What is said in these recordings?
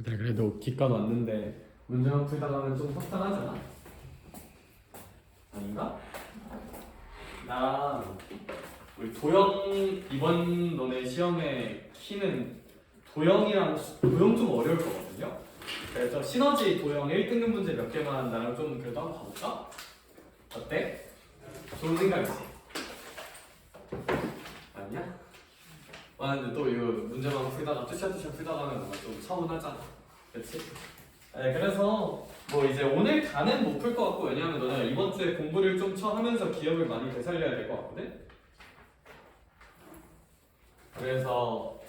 그래 그래도 기껏 왔는데 문제만 풀다가는 좀 속상하잖아. 아닌가? 나랑 우리 도영 이번 너네 시험에 키는 도영 좀 어려울 거거든요. 그래서 시너지 도영 1등급 문제 몇 개만 나랑 좀 그래도 한번 봐볼까? 어때? 좋은 생각이지? 아니야? 아 근데 또 이거 문제만 풀다가 뚜샤뚜샤 풀다가는 뭔가 좀 서운하잖아. 그렇지? 네, 그래서 뭐 이제 오늘 다는 못 풀 것 같고, 왜냐하면 너네가 이번 주에 공부를 좀 하면서 기억을 많이 되살려야 될 것 같거든? 그래서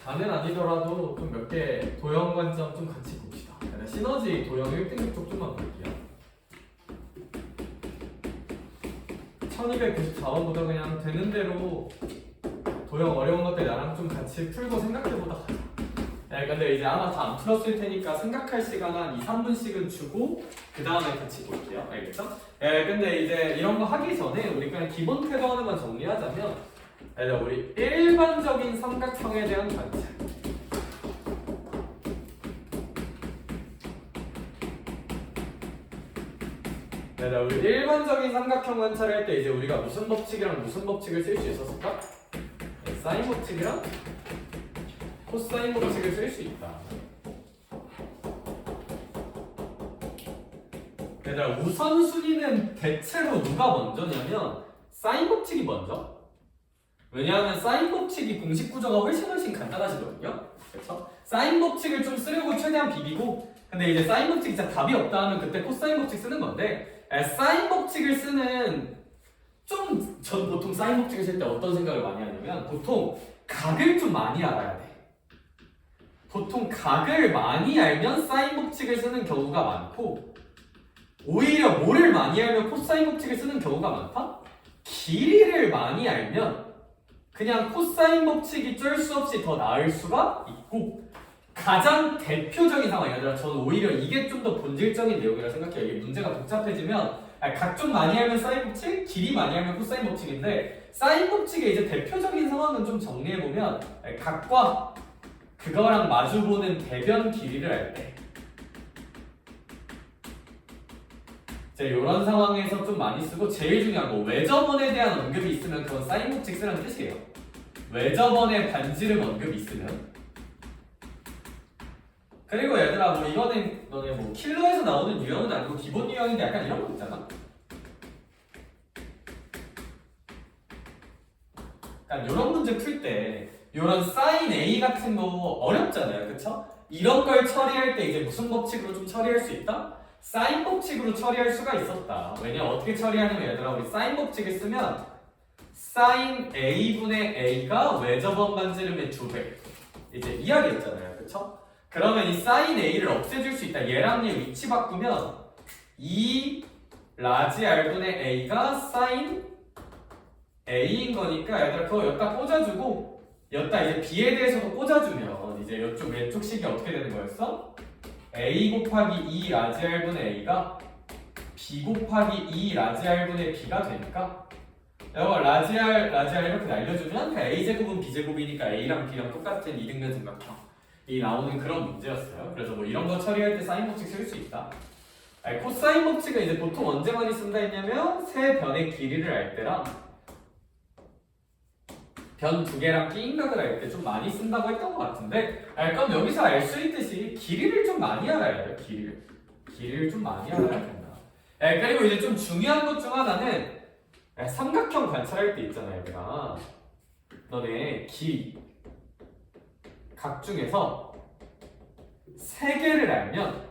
다는 아니더라도 좀 몇 개 도형 관점 좀 같이 봅시다. 시너지 도형 1등급 쪽 좀만 볼게요. 1294번보다 그냥 되는 대로 도형 어려운 것들 나랑 좀 같이 풀고 생각해보다 가자. 네, 근데 이제 아마 다 안 풀었을 테니까 생각할 시간 한 2, 3분씩은 주고 그 다음에 같이 볼게요. 알겠죠? 네, 근데 이제 이런 거 하기 전에 우리 그냥 기본 태도 하나만 정리하자면, 우리 일반적인 삼각형에 대한 관찰. 우리 일반적인 삼각형 관찰할 때 이제 우리가 무슨 법칙이랑 무슨 법칙을 쓸 수 있었을까? 네, 사인 법칙이랑 코사인 법칙을 쓸 수 있다. 얘들아, 우선순위는 대체로 누가 먼저냐면 사인 법칙이 먼저. 왜냐하면 사인 법칙이 공식 구조가 훨씬 간단하시거든요. 그렇죠? 사인 법칙을 좀 쓰려고 최대한 비비고, 근데 이제 사인 법칙 진짜 답이 없다 하면 그때 코사인 법칙 쓰는 건데, 사인 법칙을 쓰는 전 보통 사인 법칙을 쓸 때 어떤 생각을 많이 하냐면, 보통 각을 좀 많이 알아야 돼. 보통 각을 많이 알면 사인 법칙을 쓰는 경우가 많고, 오히려 뭐를 많이 알면 코사인 법칙을 쓰는 경우가 많다? 길이를 많이 알면 그냥 코사인 법칙이 쩔 수 없이 더 나을 수가 있고, 가장 대표적인 상황이야. 저는 오히려 이게 좀 더 본질적인 내용이라 생각해요. 이게 문제가 복잡해지면 각 좀 많이 알면 사인 법칙, 길이 많이 알면 코사인 법칙인데, 사인 법칙의 이제 대표적인 상황은 좀 정리해보면 각과 그거랑 마주보는 대변 길이를 할 때, 이런 상황에서 좀 많이 쓰고, 제일 중요한 거 외접원에 대한 언급이 있으면 그건 사인 법칙 쓰라는 뜻이에요. 외접원의 반지름 언급이 있으면. 그리고 얘들아, 뭐 이거는 너네 뭐 킬러에서 나오는 유형은 아니고 기본 유형인데 약간 이런 거 있잖아. 약간 이런 문제 풀 때 이런 사인 A 같은 거 어렵잖아요, 그쵸? 이런 걸 처리할 때 이제 무슨 법칙으로 좀 처리할 수 있다? 사인 법칙으로 처리할 수가 있었다. 왜냐, 어떻게 처리하냐면 얘들아, 우리 사인 법칙을 쓰면 사인 A분의 A가 외접원 반지름의 2배, 이제 이야기했잖아요, 그쵸? 그러면 이 사인 A를 없애줄 수 있다. 얘랑 얘 위치 바꾸면 2 라지 R분의 A가 사인 A인 거니까 얘들아, 그거 여기다 꽂아주고, 여기다 이제 B에 대해서도 꽂아주면 이제 이쪽 왼쪽 식이 어떻게 되는 거였어? A 곱하기 2 라지 R분의 A가 B 곱하기 2 라지 R분의 B가 되니까, 이거 라지 R 이렇게 날려주면 A제곱은 B제곱이니까 A랑 B랑 똑같은 이등변 삼각형이 나오는 그런 문제였어요. 그래서 뭐 이런 거 처리할 때 사인 법칙 쓸 수 있다. 코사인 법칙은 이제 보통 언제 많이 쓴다 했냐면 세 변의 길이를 알 때랑 변 두 개랑 끼인각을 할 때 좀 많이 쓴다고 했던 것 같은데, 그럼 여기서 알 수 있듯이 길이를 좀 많이 알아야 돼요. 길이를 좀 많이 알아야 된다. 그리고 이제 좀 중요한 것 중 하나는 삼각형 관찰할 때 있잖아요. 얘들아, 너네 각 중에서 세 개를 알면,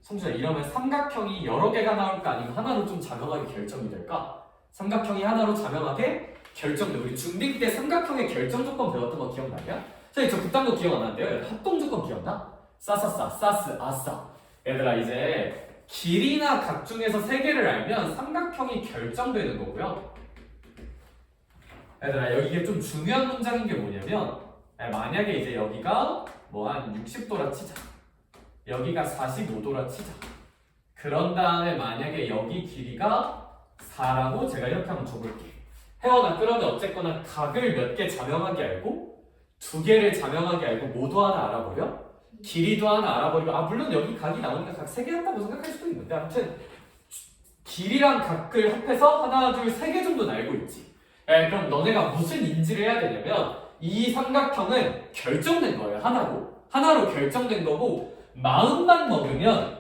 성준아, 이러면 삼각형이 여러 개가 나올까 아니면 하나로 좀 자명하게 결정이 될까? 삼각형이 하나로 자명하게 결정돼. 우리 중딩 때 삼각형의 결정 조건 배웠던 거 기억나냐? 저 그딴 거 기억 안 나는데요. 합동 조건 기억나? 싸싸싸, 싸스, 아싸. 얘들아, 이제 길이나 각 중에서 세 개를 알면 삼각형이 결정되는 거고요. 얘들아, 여기에 좀 중요한 문장인 게 뭐냐면, 만약에 이제 여기가 뭐 한 60도라 치자, 여기가 45도라 치자. 그런 다음에 만약에 여기 길이가 4라고 제가 이렇게 한번 줘볼게. 혜원아, 그러면 어쨌거나 각을 몇 개 자명하게 알고 두 개를 자명하게 알고 뭐도 하나 알아버려? 길이도 하나 알아버리고 물론 여기 각이 나오니까 각 세 개 한다고 생각할 수도 있는데 아무튼 길이랑 각을 합해서 하나, 둘, 세 개 정도는 알고 있지. 그럼 너네가 무슨 인지를 해야 되냐면 이 삼각형은 결정된 거예요. 하나로 결정된 거고 마음만 먹으면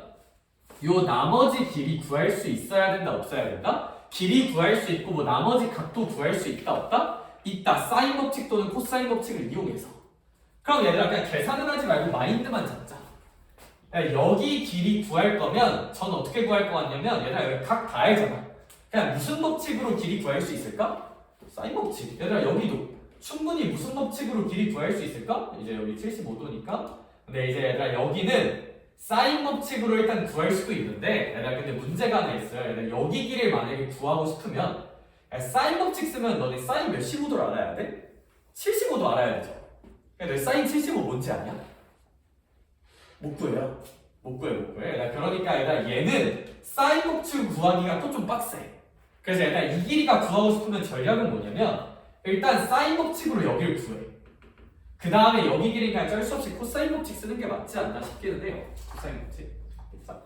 요 나머지 길이 구할 수 있어야 된다 없어야 된다? 길이 구할 수 있고 뭐 나머지 각도 구할 수 있다 없다? 있다. 사인 법칙 또는 코사인 법칙을 이용해서. 그럼 얘들아 그냥 계산은 하지 말고 마인드만 잡자. 여기 길이 구할 거면 전 어떻게 구할 것 같냐면 얘들아 여기 각 다 알잖아. 그냥 무슨 법칙으로 길이 구할 수 있을까? 사인 법칙. 얘들아 여기도 충분히 무슨 법칙으로 길이 구할 수 있을까? 이제 여기 75도니까. 근데 이제 얘들아 여기는 사인 법칙으로 일단 구할 수도 있는데 얘들아 근데 문제가 하나 있어요. 얘들아 여기 길이를 만약에 구하고 싶으면 사인 법칙 쓰면 너네 사인 몇 15도를 알아야 돼? 75도 알아야 되죠. 근데 사인 75 뭔지 아냐? 못 구해요. 못 구해. 그러니까 얘들아 얘는 사인 법칙 구하기가 또 좀 빡세. 그래서 일단 이 길이가 구하고 싶으면 전략은 뭐냐면 일단 사인 법칙으로 여기를 구해. 그 다음에 여기 길이가 어쩔 수 없이 코사인 법칙 쓰는 게 맞지 않나 싶기는 해요. 코사인 법칙. 자,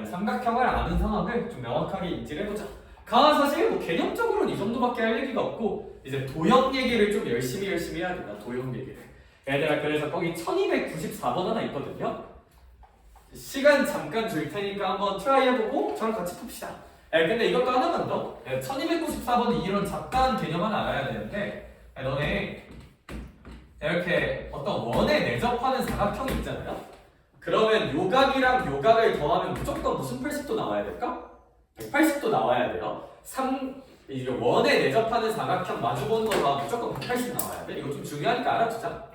삼각형을 아는 상황을 좀 명확하게 인지를 해보자. 사실 뭐 개념적으로는 이 정도밖에 할 얘기가 없고 이제 도형 얘기를 좀 열심히 해야 된다. 도형 얘기를. 얘들아 그래서 거기 1294번 하나 있거든요. 시간 잠깐 줄 테니까 한번 트라이 해보고 저랑 같이 풉시다. 근데 이것도 하나만 더. 1294번은 이런 잡다한 개념 하나 알아야 되는데 너네 이렇게 어떤 원에 내접하는 사각형이 있잖아요. 그러면 요각이랑 요각을 더하면 무조건 무슨 80도 나와야 될까? 180도 나와야 돼요. 이제 원에 내접하는 사각형 마주보는 거 더하면 무조건 180 나와야 돼. 이거 좀 중요하니까 알아두자.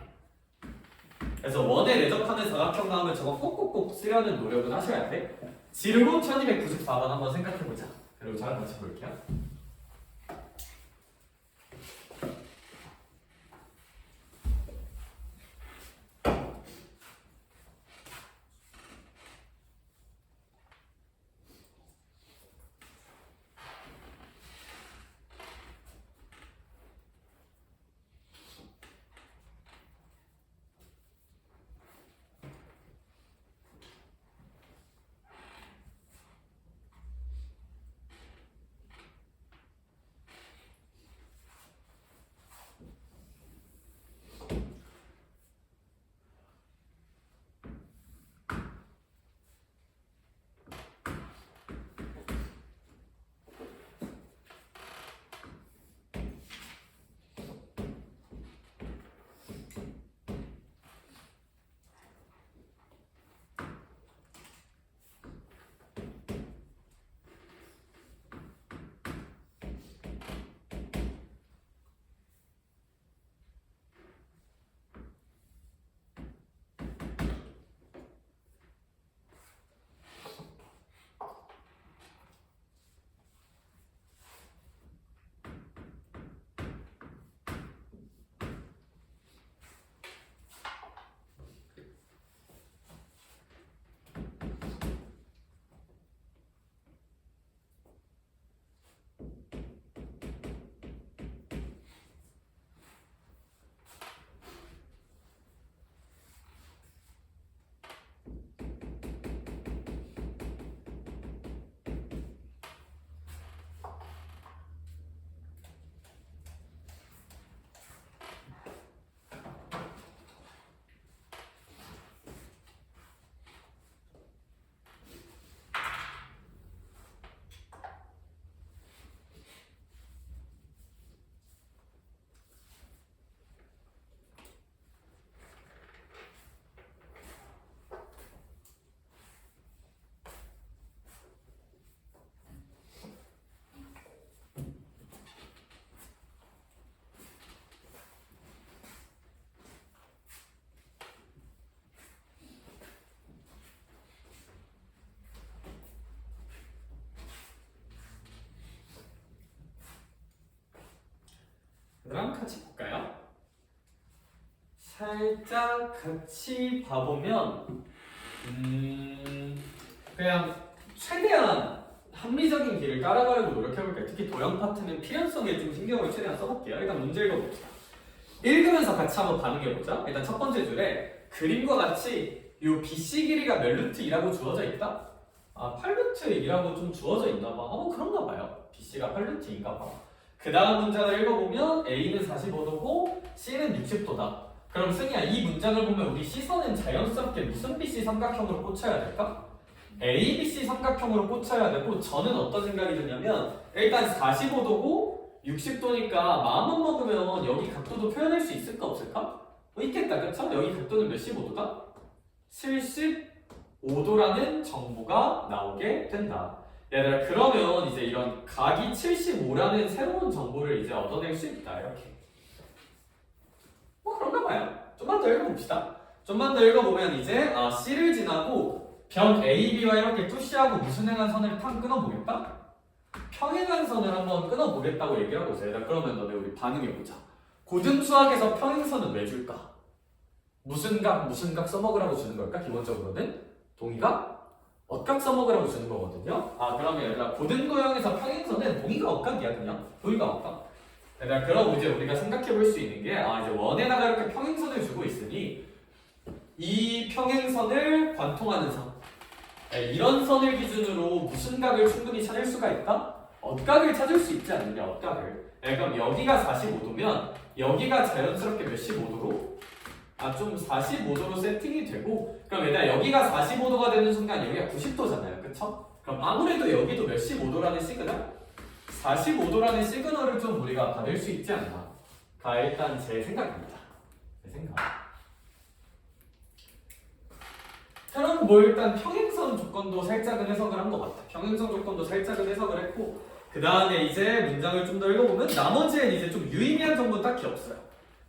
그래서 원에 내접하는 사각형 나오면 저거 꼭꼭꼭 쓰려는 노력은 하셔야 돼. 지르고 1294번 한번 생각해보자. 그리고 저랑 같이 볼게요. 그럼 같이 볼까요? 살짝 같이 봐보면 그냥 최대한 합리적인 길을 따라가려고 노력해볼게요. 특히 도형 파트는 필연성에 좀 신경을 최대한 써볼게요. 일단 문제 읽어봅시다. 읽으면서 같이 한번 반응해보자. 일단 첫 번째 줄에 그림과 같이 요 BC 길이가 몇 루트 2라고 주어져 있다? 아, 8루트 2라고 좀 주어져 있나 봐. 그런가 봐요. BC가 8루트 2인가 봐. 그 다음 문장을 읽어보면 A는 45도고 C는 60도다. 그럼 승희야, 이 문장을 보면 우리 시선은 자연스럽게 무슨 BC 삼각형으로 꽂혀야 될까? ABC 삼각형으로 꽂혀야 되고, 저는 어떤 생각이 드냐면 일단 45도고 60도니까 마음만 먹으면 여기 각도도 표현할 수 있을까 없을까? 있겠다, 그쵸? 여기 각도는 몇십 5도다? 75도라는 정보가 나오게 된다. 얘들아, 그러면 이제 이런 각이 75라는 새로운 정보를 이제 얻어낼 수 있다. 이렇게. 그런가 봐요. 좀만 더 읽어봅시다. 좀만 더 읽어보면 이제 C를 지나고 변 AB와 이렇게 뚜시하고 무순행한 선을 탕 끊어보겠다? 평행한 선을 한번 끊어보겠다고 얘기를 하고 있어요. 그러면 너네 우리 반응해보자. 고등수학에서 평행선은 왜 줄까? 무슨 각 써먹으라고 주는 걸까? 기본적으로는 동의각, 억각 써먹으라고 주는 거거든요. 그러면 얘들아, 고등도형에서 평행선은 동의가 억각이야. 그냥 동의가 억각. 얘들아, 그럼 이제 우리가 생각해볼 수 있는 게 이제 원에다가 이렇게 평행선을 주고 있으니 이 평행선을 관통하는 선, 이런 선을 기준으로 무슨 각을 충분히 찾을 수가 있다? 억각을 찾을 수 있지 않느냐, 억각을. 그럼 여기가 45도면 여기가 자연스럽게 몇십 5도로? 좀 45도로 세팅이 되고, 그럼 얘들아, 여기가 45도가 되는 순간 여기가 90도잖아요. 그쵸? 그럼 아무래도 여기도 몇십 5도라는 시그널? 45도라는 시그널을 좀 우리가 받을 수 있지 않나? 일단 제 생각입니다. 제 생각. 그럼 일단 평행선 조건도 살짝은 해석을 한 것 같아. 평행선 조건도 살짝은 해석을 했고, 그 다음에 이제 문장을 좀 더 읽어보면 나머지엔 이제 좀 유의미한 정보는 딱히 없어요.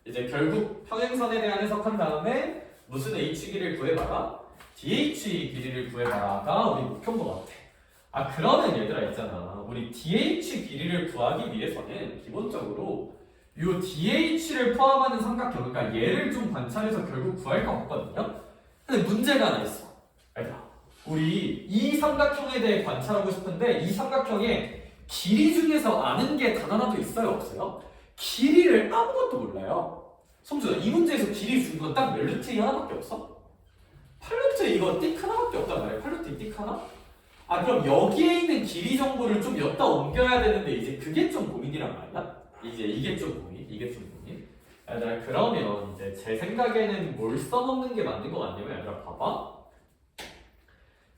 이제 결국 평행선에 대한 해석한 다음에 무슨 h 길이를 구해봐라, dh 길이를 구해봐라가 우리 목표인 것 같아. 그러면 얘들아 있잖아, 우리 dh 길이를 구하기 위해서는 기본적으로 요 dh를 포함하는 삼각형, 그러니까 얘를 좀 관찰해서 결국 구할 것 같거든요. 근데 문제가 하나 있어. 우리 이 삼각형에 대해 관찰하고 싶은데 이 삼각형의 길이 중에서 아는 게 단 하나도 있어요, 없어요? 길이를 아무것도 몰라요. 성준아, 이 문제에서 길이 준 건 딱 몇 루트 2 하나밖에 없어? 8루트 이거 띡 하나밖에 없단 말이야. 8루트 띡 하나? 그럼 여기에 있는 길이 정보를 좀 엿다 옮겨야 되는데 이제 그게 좀 고민이란 말이야. 이게 좀 고민. 얘들아, 그러면 이제 제 생각에는 뭘 써먹는 게 맞는 것 같냐면, 얘들아 봐봐.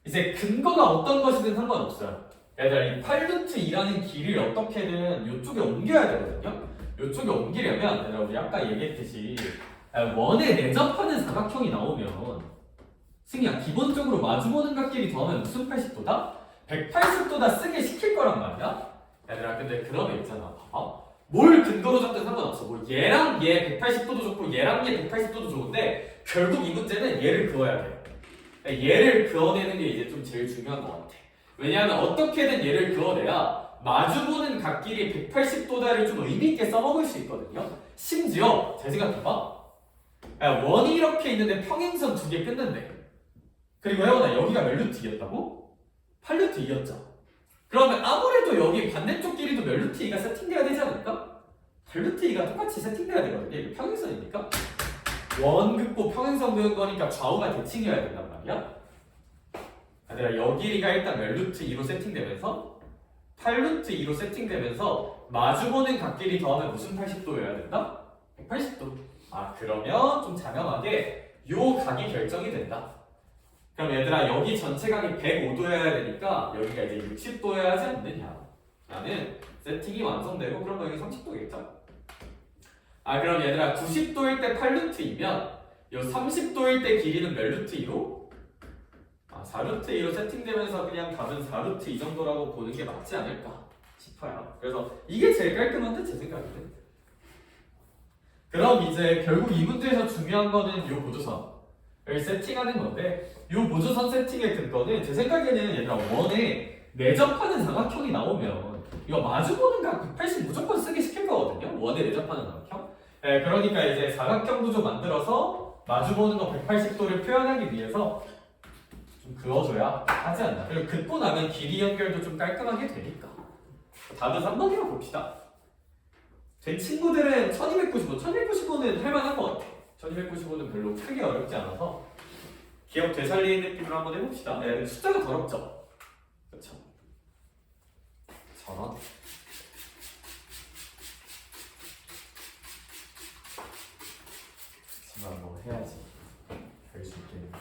이제 근거가 어떤 것이든 상관없어요. 얘들아, 이 8루트 2라는 길이를 어떻게든 이쪽에 옮겨야 되거든요. 이쪽에 옮기려면 얘들아, 우리 아까 얘기했듯이 원에 내접하는 사각형이 나오면, 승희야, 기본적으로 마주보는 각끼리 더하면 무슨 80도다? 180도다 쓰게 시킬 거란 말이야. 얘들아, 근데 그러면 있잖아, 봐봐. 뭘 근거로 잡든 상관없어. 얘랑 얘 180도도 좋고 얘랑 얘 180도도 좋은데 결국 이 문제는 얘를 그어야 돼. 얘를 그어내는 게 이제 좀 제일 중요한 것 같아. 왜냐하면 어떻게든 얘를 그어내야 마주보는 각끼리 180도다를 좀 의미있게 써먹을 수 있거든요. 심지어 잘 생각해봐. 원이 이렇게 있는데 평행선 두 개 끊는데, 그리고 혜원아, 여기가 몇 루트 2였다고? 8루트 2였죠. 그러면 아무래도 여기 반대쪽 길이도 몇 루트 2가 세팅돼야 되지 않을까? 8루트 2가 똑같이 세팅돼야 되거든요. 이게 평행선이니까. 원 긋고 평행선 그은 거니까 좌우가 대칭해야 된단 말이야. 얘들아, 여기 길이가 일단 몇 루트 2로 세팅되면서 8루트 2로 세팅되면서 마주보는 각끼리 더하면 무슨 80도여야 된다? 180도. 그러면 좀 자명하게 요 각이 결정이 된다. 그럼 얘들아, 여기 전체 각이 105도여야 되니까 여기가 이제 60도여야 하지 않느냐 라는 세팅이 완성되고, 그럼 여기 30도겠죠? 그럼 얘들아, 90도일 때 8루트 2면 요 30도일 때 길이는 몇 루트 2로? 4루트 2로 세팅되면서 그냥 답은 4루트 2 정도라고 보는 게 맞지 않을까 싶어요. 그래서 이게 제일 깔끔한데, 제 생각에는. 그럼 이제 결국 이 문제에서 중요한 거는 요 보조선을 세팅하는 건데, 이 보조선 세팅의 근거는 제 생각에는 얘들아, 원에 내접하는 사각형이 나오면 이거 마주보는 각 180 무조건 쓰게 시킬 거거든요. 원에 내접하는 사각형. 그러니까 이제 사각형 구조 만들어서 마주보는 거 180도를 표현하기 위해서 좀 그어줘야 하지 않나. 그리고 긋고 나면 길이 연결도 좀 깔끔하게 되니까. 답은 3번이라고 봅시다. 제 친구들은 1295는 할만한 것 같아. 1295는 별로 크게 어렵지 않아서 기억 되살리는 느낌으로 한번 해봅시다. 네, 숫자가 더럽죠? 그렇죠? 저런. 하지만 뭐 해야지. 될 수 있겠네.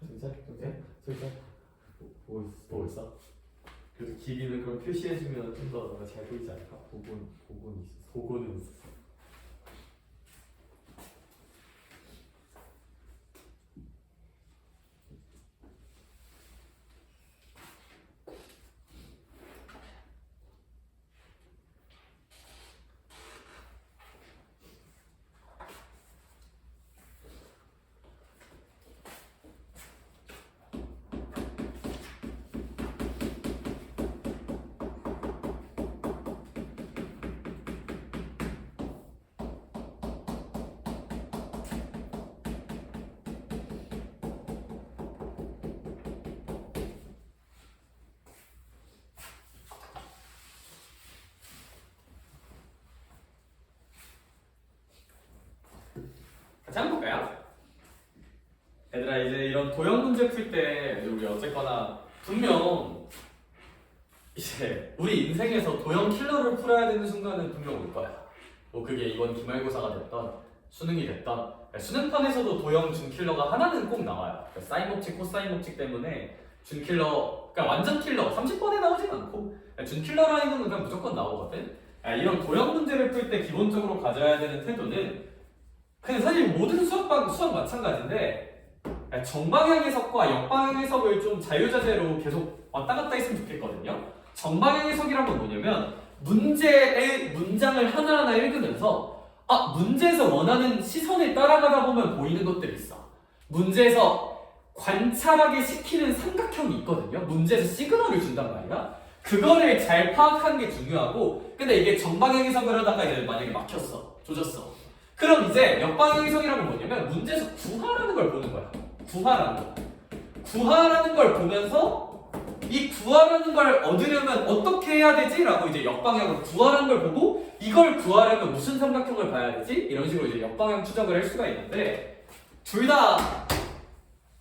진짜? 뭐 있어? 그래서 길이는 그럼 표시해주면 좀 더 너가 잘 보이지 않을까? 보고는 있었어. 같이 한번 볼까요? 얘들아 이제 이런 도형 문제 풀 때 우리 어쨌거나 분명 이제 우리 인생에서 도형 킬러를 풀어야 되는 순간은 분명 올 거야. 뭐 그게 이번 기말고사가 됐던 수능이 됐던 수능판에서도 도형 준킬러가 하나는 꼭 나와요. 그러니까 사인 법칙, 코사인 법칙 때문에 준킬러, 그러니까 완전 킬러 30번에 나오진 않고 준킬러 라인은 그냥 무조건 나오거든. 이런 도형 문제를 풀 때 기본적으로 가져야 되는 태도는 근데 사실 모든 수학 마찬가지인데 정방향 해석과 역방향 해석을 좀 자유자재로 계속 왔다 갔다 했으면 좋겠거든요. 정방향 해석이란 건 뭐냐면 문제의 문장을 하나하나 읽으면서 문제에서 원하는 시선을 따라가다 보면 보이는 것들이 있어. 문제에서 관찰하게 시키는 삼각형이 있거든요. 문제에서 시그널을 준단 말이야. 그거를 잘 파악하는 게 중요하고 근데 이게 정방향 해석을 하다가 이제 만약에 막혔어. 조졌어. 그럼 이제 역방향 해석이라는 건 뭐냐면 문제에서 구하라는 걸 보는 거야. 구하라는 거. 구하라는 걸 보면서 이 구하라는 걸 얻으려면 어떻게 해야 되지? 라고 이제 역방향으로 구하라는 걸 보고 이걸 구하려면 무슨 삼각형을 봐야 되지? 이런 식으로 이제 역방향 추적을 할 수가 있는데 둘 다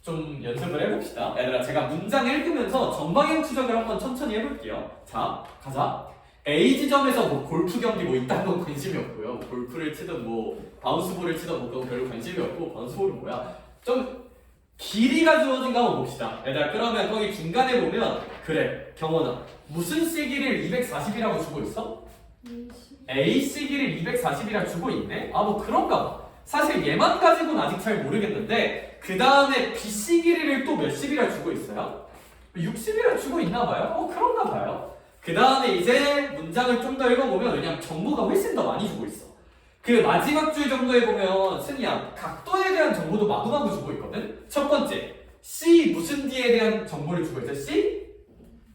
좀 연습을 해봅시다. 얘들아 제가 문장 읽으면서 전방향 추적을 한번 천천히 해볼게요. 자 가자. A 지점에서 뭐 골프 경기 뭐 이딴 건 관심이 없고요. 뭐 골프를 치든 뭐 바운스볼을 치든 뭐 그건 별로 관심이 없고 바운스볼은 뭐야? 좀 길이가 주어진 거 한번 봅시다. 얘들아 그러면 거기 중간에 보면 그래 경원아 무슨 시기를 240이라고 주고 있어? A 시기를 240이라 주고 있네? 아 뭐 그런가 봐. 사실 얘만 가지고는 아직 잘 모르겠는데 그 다음에 B 시기를 또 몇십이라 주고 있어요? 60이라 주고 있나 봐요? 그런가 봐요. 그 다음에 이제 문장을 좀 더 읽어보면 왜냐면 정보가 훨씬 더 많이 주고 있어. 그 마지막 줄 정도에 보면 승희야 각도에 대한 정보도 마구마구 주고 있거든. 첫 번째 C 무슨 D에 대한 정보를 주고 있어. C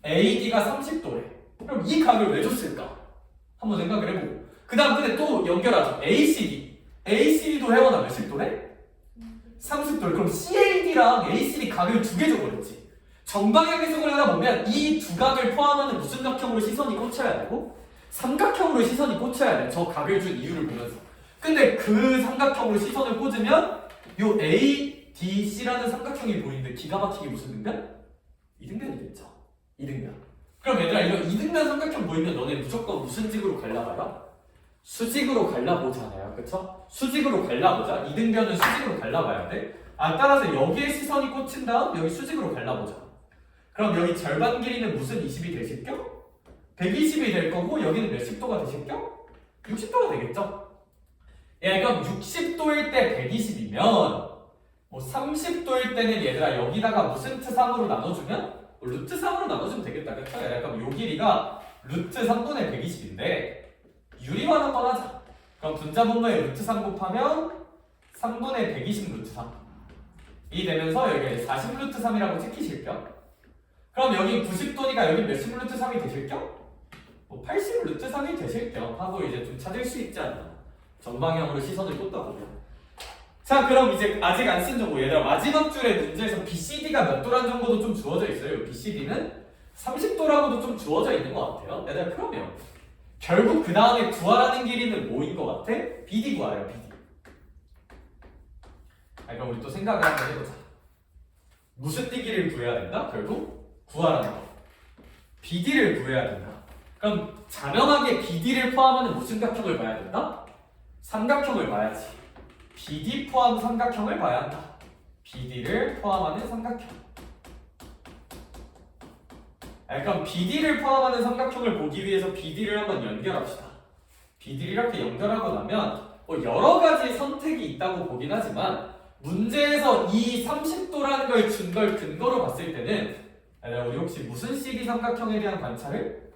AD가 30도래. 그럼 이 각을 왜 줬을까? 한번 생각을 해보고 그 다음 근데 또 연결하죠. ACD도 해원하 몇십 도래? 30도래. 그럼 CAD랑 ACD 각을 두 개 줘버렸지. 정방향 해석을 하다 보면 이 두 각을 포함하는 무슨 각형으로 시선이 꽂혀야 되고 삼각형으로 시선이 꽂혀야 돼. 저 각을 준 이유를 보면서. 근데 그 삼각형으로 시선을 꽂으면 요 ADC라는 삼각형이 보이는데 기가 막히게 무슨 등변? 이등변이겠죠. 이등변. 그럼 얘들아 이런 이등변 삼각형 보이면 너네 무조건 무슨 직으로 갈라봐요? 수직으로 갈라보잖아요. 그쵸? 수직으로 갈라보자. 이등변은 수직으로 갈라봐야 돼. 따라서 여기에 시선이 꽂힌 다음 여기 수직으로 갈라보자. 그럼 여기 절반 길이는 무슨 20이 되실 겸? 120이 될 거고 여기는 몇십 도가 되실 겸? 60도가 되겠죠? 예, 그럼 60도일 때 120이면 뭐 30도일 때는 얘들아 여기다가 무슨 트상으로 나눠주면? 루트 3으로 나눠주면 되겠다. 그쵸? 그럼 요 길이가 루트 3분의 120인데 유리만 한번 하자. 그럼 분자분모에 루트 3 곱하면 3분의 120 루트 3이 되면서 여기 40 루트 3이라고 찍히실 겸? 그럼 여기 90도니까 여기 몇십 루트 3이 되실 겸? 뭐 80 루트 3이 되실 겸 하고 이제 좀 찾을 수 있지 않나. 전방향으로 시선을 꽂다 보면. 자 그럼 이제 아직 안 쓴 정보 얘들아 마지막 줄의 문제에서 BCD가 몇 도란 정보도 좀 주어져 있어요. BCD는 30도라고도 좀 주어져 있는 것 같아요. 얘들아 그러면 결국 그 다음에 구하라는 길이는 뭐인 것 같아? BD 구하래요. BD. 그럼 우리 또 생각을 한번 해보자. 무슨 띠기를 구해야 된다? 결국 구하라는 거. BD를 구해야 된다. 그럼 자명하게 BD를 포함하는 무슨 각형을 봐야 된다? 삼각형을 봐야지. BD 포함 삼각형을 봐야 한다. BD를 포함하는 삼각형. 그럼 BD를 포함하는 삼각형을 보기 위해서 BD를 한번 연결합시다. BD를 이렇게 연결하고 나면 뭐 여러 가지 선택이 있다고 보긴 하지만 문제에서 이 30도라는 걸 준 걸 근거로 봤을 때는 우리 혹시 무슨 CD 삼각형에 대한 관찰을?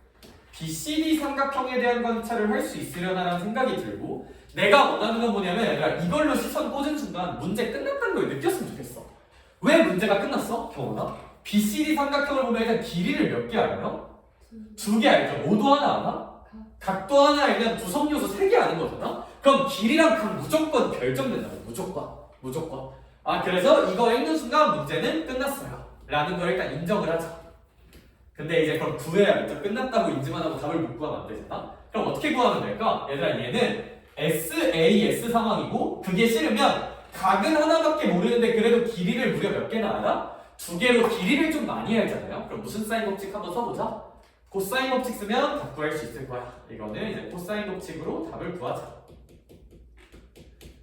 BCD 삼각형에 대한 관찰을 할 수 있으려나라는 생각이 들고 내가 원하는 건 뭐냐면 얘들아 이걸로 시선 꽂은 순간 문제 끝났다는 걸 느꼈으면 좋겠어. 왜 문제가 끝났어? 경원아? BCD 삼각형을 보면 일단 길이를 몇 개 알아요? 2개 알죠? 모두 하나 알아? 각도 하나 알면 구성 요소 3개 아는 거잖아? 그럼 길이랑 각 무조건 결정된다고. 무조건. 그래서 이거 읽는 순간 문제는 끝났어요. 라는 걸 일단 인정을 하자. 근데 이제 그럼 구해야겠죠. 끝났다고 인지만 하고 답을 못 구하면 안 되잖아? 그럼 어떻게 구하면 될까? 얘들아 얘는 SAS 상황이고 그게 싫으면 각은 하나밖에 모르는데 그래도 길이를 무려 몇 개나 알아? 2개로 길이를 좀 많이 알잖아요. 그럼 무슨 사인 법칙 한번 써보자. 코사인 법칙 쓰면 답 구할 수 있을 거야. 이거는 이제 코사인 법칙으로 답을 구하자.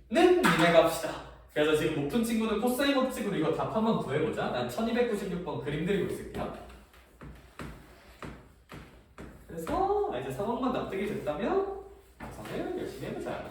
는 니네가 합시다. 그래서 지금 못 푼 친구는 코사인 법칙으로 이거 답 한번 구해보자. 난 1296번 그림 그리고 있을게요. 그래서 이제 상황만 납득이 됐다면 작성을 열심히 해보자.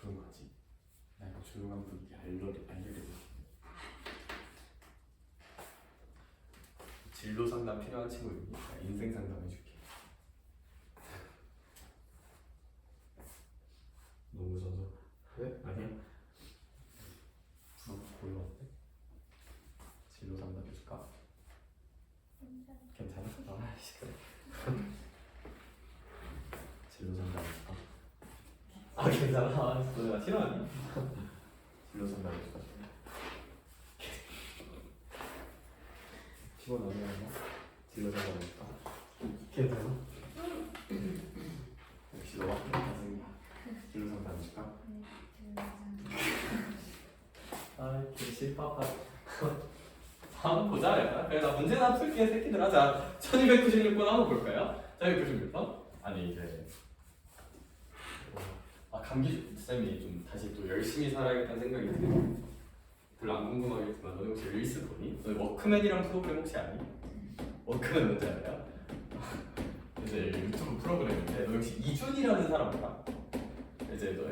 조용하지? 나 이거 조용한 분위기 알려드릴게. 진로 상담 필요한 친구 있으니까 인생 상담 해줄게. 너무 무서워서. 왜? 아니야? 골랐는데? 진로 상담 해줄까? 괜찮아? 아이씨 그래. 진로 상담 해줄까? 아 괜찮아. 나 싫어하니? 진로 상담 해줄까? 피곤하냐? 진로 상담 해줄까? 괜찮아? 역시 너가 괜찮습니다. 진로 상담 해줄까? 아 개실파파. 한번 보자 얘들아. 그래 나 문제나 풀게 새끼들아. 자 1296번 한번 볼까요? 1296번? 아니 이제 감기 쌤이 좀 다시 또 열심히 살아야겠다는 생각이 드네. 별로 안 궁금하겠지만 너네 혹시 릴스 보니? 너네 워크맨이란 프로그램 혹시 아니? 워크맨 뭔지 알아요? 이제 유튜브 프로그램인데 너 혹시 이준이라는 사람 알아? 이제 너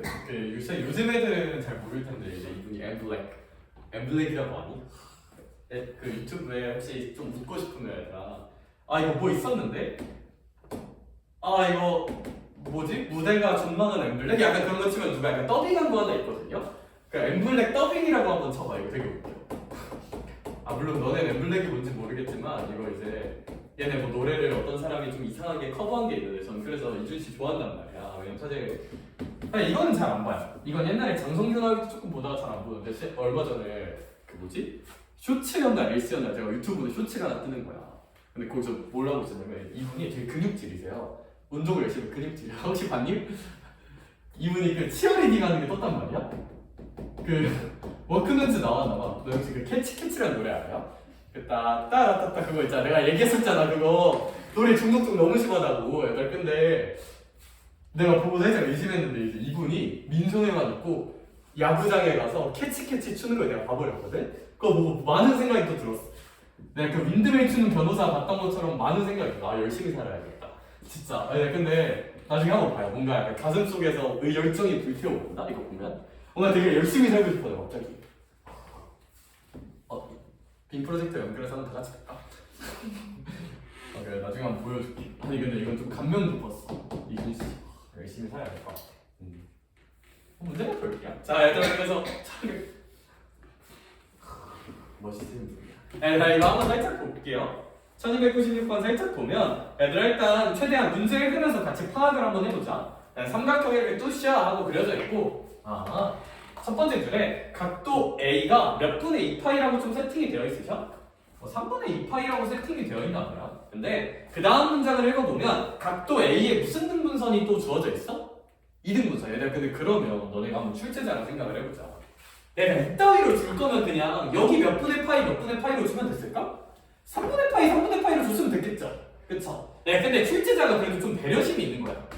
요즘 애들은 잘 모를 텐데 이제 이분이 엠블랙이라고 아니? 그 유튜브에 혹시 좀 묻고 싶으면 얘들아 이거 뭐 있었는데? 이거 뭐지? 무대가 존망한 엠블랙? 약간 그런 거 치면 누가 약간 더빙한 거 하나 있거든요? 그 엠블랙 더빙이라고 한번 쳐봐. 이거 되게 웃겨. 물론 너네 엠블랙이 뭔지 모르겠지만 이거 이제 얘네 뭐 노래를 어떤 사람이 좀 이상하게 커버한 게 있는데 전 그래서 이준 씨 좋아한단 말이야. 왜냐면 사실 이거는 잘 안 봐요. 이건 옛날에 장성균 할때 조금 보다가 잘 안 보는데 얼마 전에 그 뭐지? 쇼츠였나 릴스였나 제가 유튜브에 쇼츠가 하나 뜨는 거야. 근데 거기서 뭐라고 했냐면 이분이 되게 근육질이세요. 운동을 열심히 근육질. 혹시 봤니? 이분이 그 치어리딩 하는 게 떴단 말이야? 그 워크맨즈 나왔나 봐. 너 혹시 그 캐치라는 노래 알아요? 그 따따따따 그거 있잖아. 내가 얘기했었잖아. 그거 노래 중독성 너무 심하다고. 애들 근데 내가 보고 살짝 의심했는데 이제 이분이 민소매만 입고 야구장에 가서 캐치 추는 걸 내가 봐버렸거든? 그거 보고 많은 생각이 또 들었어. 내가 그 윈드밀 추는 변호사 봤던 것처럼 많은 생각이 들어. 열심히 살아야겠다. 진짜. 근데 나중에 한번 봐요. 뭔가 약간 가슴 속에서 열정이 불태워온다. 이거 보면 뭔가 되게 열심히 살고 싶어요. 갑자기. 빔 프로젝트 연결해서 한번 다 같이 할까? 그래 나중에 한번 보여줄게. 아니 근데 이건 좀 감명 깊었어. 이준 씨 열심히 살아야 될 것 같아. 문제 볼게요. 자 얘들아 그래서 멋있는 분이야. 자 이거 한번 살짝 볼게요. 1296번 살짝 보면 얘들아 일단 최대한 문제 읽으면서 같이 파악을 한번 해보자. 삼각형이 이렇게 뚜시아 하고 그려져 있고 첫 번째 줄에 각도 A가 몇 분의 2파이라고 좀 세팅이 되어 있으셔? 3분의 2파이라고 세팅이 되어 있나 봐요. 근데 그 다음 문장을 읽어보면 각도 A에 무슨 등분선이 또 주어져 있어? 2등분선. 얘들아 근데 그러면 너네가 한번 출제자랑 생각을 해보자. 내가 이따위로 줄 거면 그냥 여기 몇 분의 파이 몇 분의 파이로 주면 됐을까? 3분의 파이 3분의 파이로 줬으면 됐겠죠? 그쵸? 근데 출제자가 그래도 좀 배려심이 있는 거야.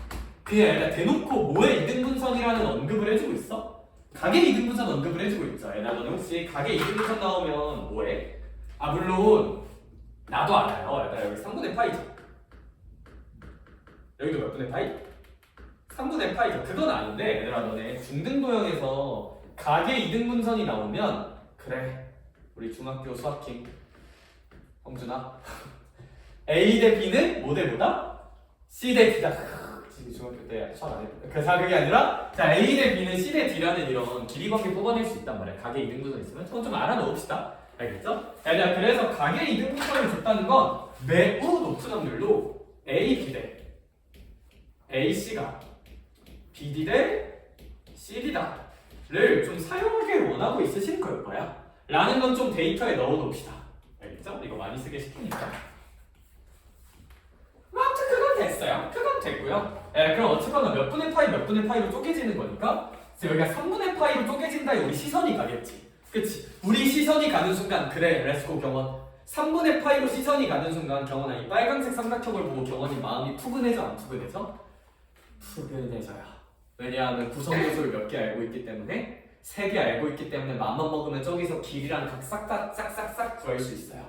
그냥 얘가 대놓고 뭐의 2등분선이라는 언급을 해주고 있어? 각의 2등분선 언급을 해주고 있죠. 너는 혹시 각의 2등분선 나오면 뭐해? 물론 나도 알아요. 여기 3분의 파이죠. 여기도 몇 분의 파이? 3분의 파이죠. 그건 아닌데 얘들아 너네 중등도형에서 각의 2등분선이 나오면 그래 우리 중학교 수학킹 홍준아 A 대 B는 뭐 대 뭐다? C 대 D다. 지금 중학교 때 수학 안 했거든. 그래서 그게 아니라 자 A 대 B는 C 대 D라는 이런 길이 관계 뽑아낼 수 있단 말이야. 각의 2등분선 있으면 그건 좀 알아놓읍시다. 알겠죠? 그래서 각의 2등분선을 줬다는 건 매우 높은 확률로 A, B 대 AC가 BD 대 CD다를 좀 사용하길 원하고 있으실 걸 거야. 라는 건 좀 데이터에 넣어놓읍시다. 알겠죠? 이거 많이 쓰게 시키니까. 아무튼 그건 됐어요. 그건 됐고요. 그럼 어쨌거나 몇 분의 파이 몇 분의 파이로 쪼개지는 거니까 그래서 여기가 3분의 파이로 쪼개진다에 우리 시선이 가겠지. 그치? 우리 시선이 가는 순간 그래 렛츠고 경원 3분의 파이로 시선이 가는 순간 경원아 이 빨간색 삼각형을 보고 경원이 마음이 푸근해져 안 푸근해져? 푸근해져요. 왜냐하면 구성요소를 몇 개 알고 있기 때문에 3개 알고 있기 때문에 맘만 먹으면 저기서 길이랑 각 싹싹싹싹 구할 수 있어요.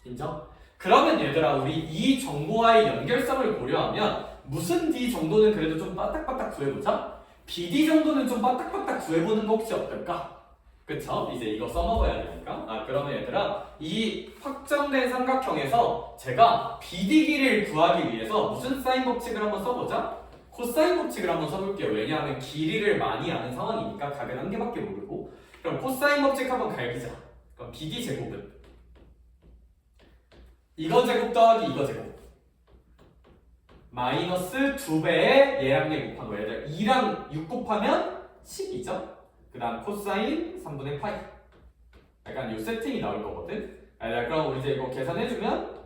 인정? 그러면 얘들아 우리 이 정보와의 연결성을 고려하면 무슨 D 정도는 그래도 좀 빠딱빠딱 구해보자. BD 정도는 좀 빠딱빠딱 구해보는 거 혹시 어떨까? 그쵸? 이제 이거 써먹어야 되니까. 그러면 얘들아 이 확정된 삼각형에서 제가 BD 길이를 구하기 위해서 무슨 사인 법칙을 한번 써보자. 코사인 법칙을 한번 써볼게요. 왜냐하면 길이를 많이 아는 상황이니까 각은 한 개밖에 모르고. 그럼 코사인 법칙 한번 갈기자. 그럼 BD 제곱은 이거 제곱 더하기 이거 제곱 마이너스 2배의 얘랑 얘 곱한 거. 얘들 2랑 6 곱하면 10이죠. 그 다음 코사인 3분의 파이. 약간 요 세팅이 나올 거거든. 그럼 우리 이제 이거 계산해주면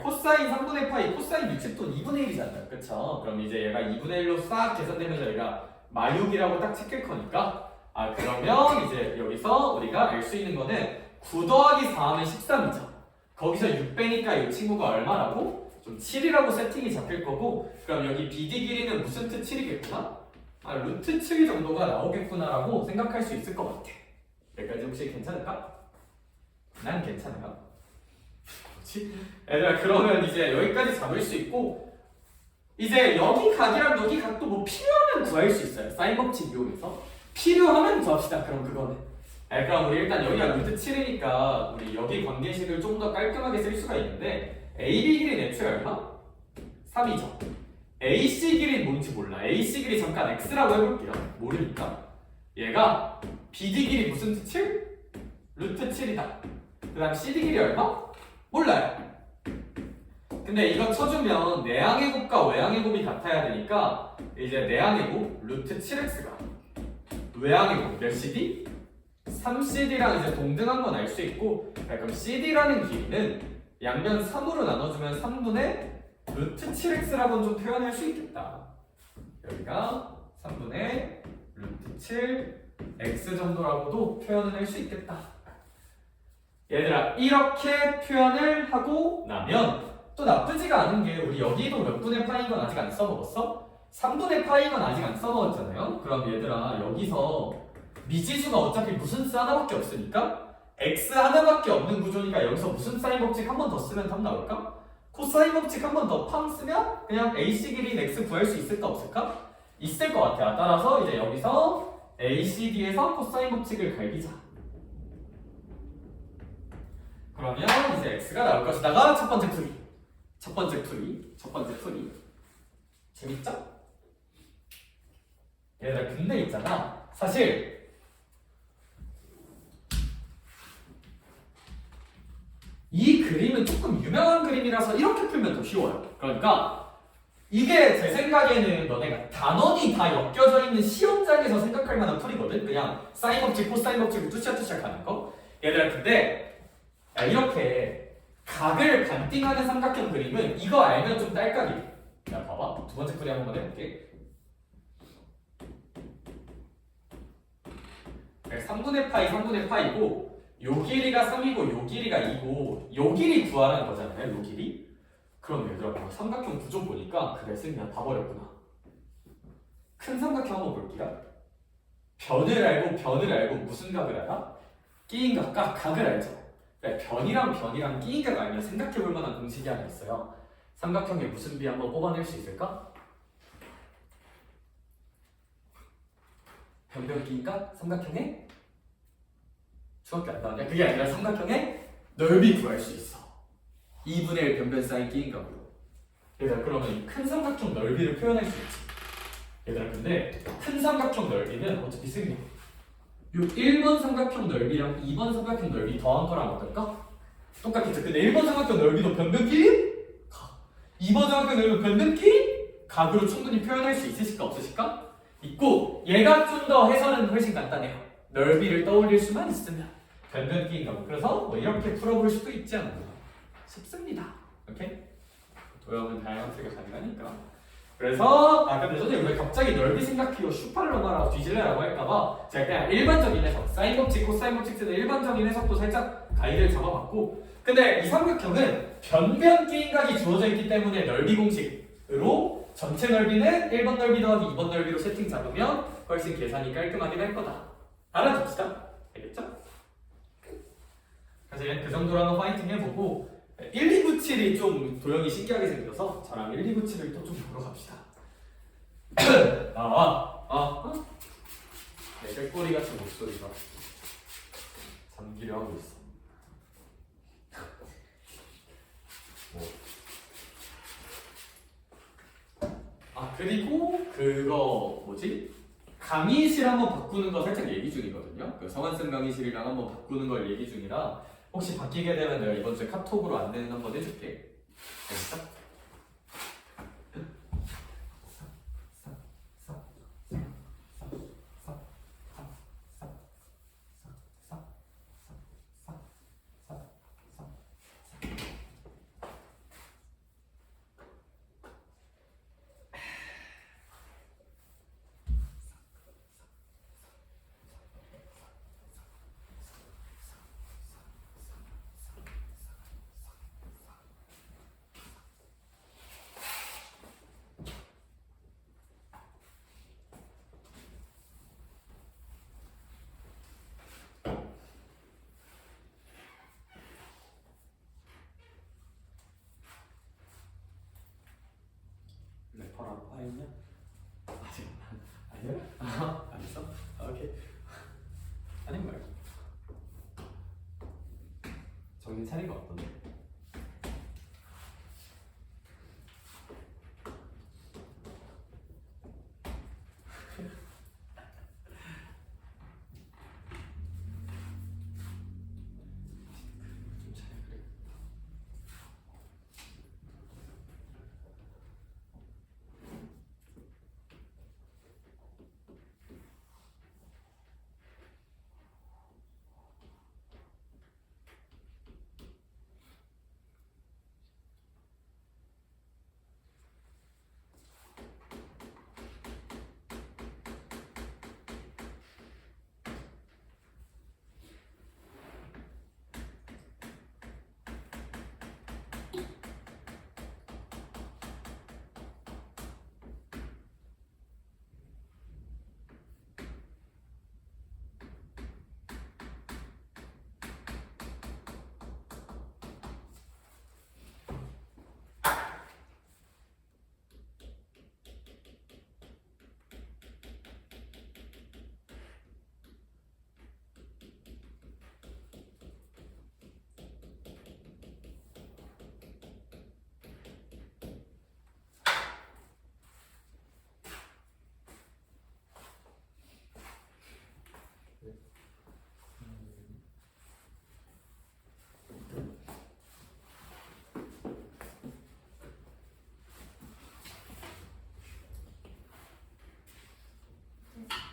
코사인 3분의 파이, 코사인 60도 2분의 1이잖아요. 그쵸? 그럼 이제 얘가 2분의 1로 싹 계산되면서 얘가 마육이라고 딱 찍힐 거니까 그러면 이제 여기서 우리가 알 수 있는 거는 9 더하기 4 하면 13이죠. 거기서 6 빼니까 이 친구가 얼마라고? 좀 7이라고 세팅이 잡힐 거고 그럼 여기 BD 길이는 무슨 트 7이겠구나? 루트 7 정도가 나오겠구나라고 생각할 수 있을 것 같아. 여기까지 혹시 괜찮을까? 난 괜찮아요. 얘들아 그러면 이제 여기까지 잡을 수 있고 이제 여기 각이랑 여기 각도 뭐 필요하면 구할 수 있어요. 사인 법칙 이용해서 필요하면 구합시다. 그럼 그거는 그럼 우리 일단 여기가 루트 7이니까 우리 여기 관계식을 좀 더 깔끔하게 쓸 수가 있는데 AB 길이 애초에 얼마? 3이죠. AC 길이 뭔지 몰라. AC 길이 잠깐 X라고 해볼게요. 모르니까 얘가 BD 길이 무슨 트 7? 루트 7이다. 그 다음 CD 길이 얼마? 몰라요. 근데 이거 쳐주면 내항의 곱과 외항의 곱이 같아야 되니까 이제 내항의 곱 루트 7x가 외항의 곱 몇 cd? 3cd랑 이제 동등한 건 알 수 있고 그럼 cd라는 길이는 양면 3으로 나눠주면 3분의 루트 7x라고는 좀 표현할 수 있겠다. 여기가 3분의 루트 7x 정도라고도 표현을 할 수 있겠다. 얘들아 이렇게 표현을 하고 나면 또 나쁘지가 않은 게 우리 여기도 몇 분의 파인 건 아직 안 써먹었어? 3분의 파인 건 아직 안 써먹었잖아요? 그럼 얘들아 여기서 미지수가 어차피 무슨 수 하나밖에 없으니까 x 하나밖에 없는 구조니까 여기서 무슨 사인 법칙 한 번 더 쓰면 답 나올까? 코사인 법칙 한 번 더 팡 쓰면 그냥 AC 길이인 x 구할 수 있을까 없을까? 있을 것 같아. 따라서 이제 여기서 ACD에서 코사인 법칙을 갈기자. 그러면 이제 x가 나올 것이다가 첫 번째 풀이 재밌죠? 얘들아 근데 있잖아 사실 이 그림은 조금 유명한 그림이라서 이렇게 풀면 더 쉬워요. 그러니까 이게 제 생각에는 너네가 단원이 다 엮여져 있는 시험장에서 생각할 만한 풀이거든. 그냥 사인 법칙, 코사인 법칙을 뚜시아뚜시아 가는 거. 얘들아 근데 이렇게 각을 반띵하는 삼각형 그림은 이거 알면 좀 딸깍이. 야 봐봐 두 번째 풀이 한 번만 해볼게. 3분의 파이 3분의 파이고 요 길이가 3이고 요 길이가 2고 요 길이 구하라는 거잖아요. 요 길이. 그럼 얘들아 삼각형 구조 보니까 그래 승리야 다 버렸구나. 큰 삼각형 한번 볼게요. 변을 알고 무슨 각을 알아? 끼인 각을 알죠. 변이랑 끼인 각 알면 생각해볼 만한 공식이 하나 있어요. 삼각형의 무슨 비 한번 뽑아낼 수 있을까? 변변 끼인 각? 삼각형의 중학교 안 나왔냐? 그게 아니라 삼각형의 넓이 구할 수 있어. 2분의 1 변변 사인 끼인 각으로. 얘들아 그러면 이 큰 삼각형 넓이를 표현할 수 있지. 얘들아 근데 큰 삼각형 넓이는 어차피 승리야. 요 1번 삼각형 넓이랑 2번 삼각형 넓이 더한 거랑 어떨까? 똑같겠죠. 근데 1번 삼각형 넓이도 변변끼리 가. 2번 삼각형 넓이도 변변끼리 가. 각으로 충분히 표현할 수 있으실까 없으실까? 있고 얘가 좀 더 해설은 훨씬 간단해요. 넓이를 떠올릴 수만 있으면 변변기인 가고 그래서 뭐 이렇게 풀어볼 수도 있지 않나 싶습니다. 오케이? 도형은 다양한 풀이가 가능하니까. 그래서 근데 선생님 왜 갑자기 넓이 생각해요 슈팔로마라고 뒤질래라고 할까봐 제가 그냥 일반적인 해석 사인 법칙, 코사인 법칙 쓰는 일반적인 해석도 살짝 가이드를 잡아봤고 근데 이 삼각형은 변변기인각이 주어져 있기 때문에 넓이 공식으로 전체 넓이는 1번 넓이 더하기 2번 넓이로 세팅 잡으면 훨씬 계산이 깔끔하게 할 거다. 알아둡시다. 알겠죠? 그래서 얘는 그 정도로 한번 파이팅 해보고 1297이 좀 도형이 신기하게 생겨서 저랑 1297을 또 좀 보러 갑시다. 내 꾀꼬리 같은 목소리가 잠기려 하고 있어. 그리고 그거 뭐지? 강의실 한번 바꾸는 거 살짝 얘기 중이거든요. 그 성한쌤 강의실이랑 한번 바꾸는 걸 얘기 중이라 혹시 바뀌게 되면 내가 이번 주에 카톡으로 안내는 한번 해줄게. 알겠어? 래퍼라고 하였냐? 아직 아니야? 안 했어? 오케이. 아니 말고 정신 차린 거 어떤데?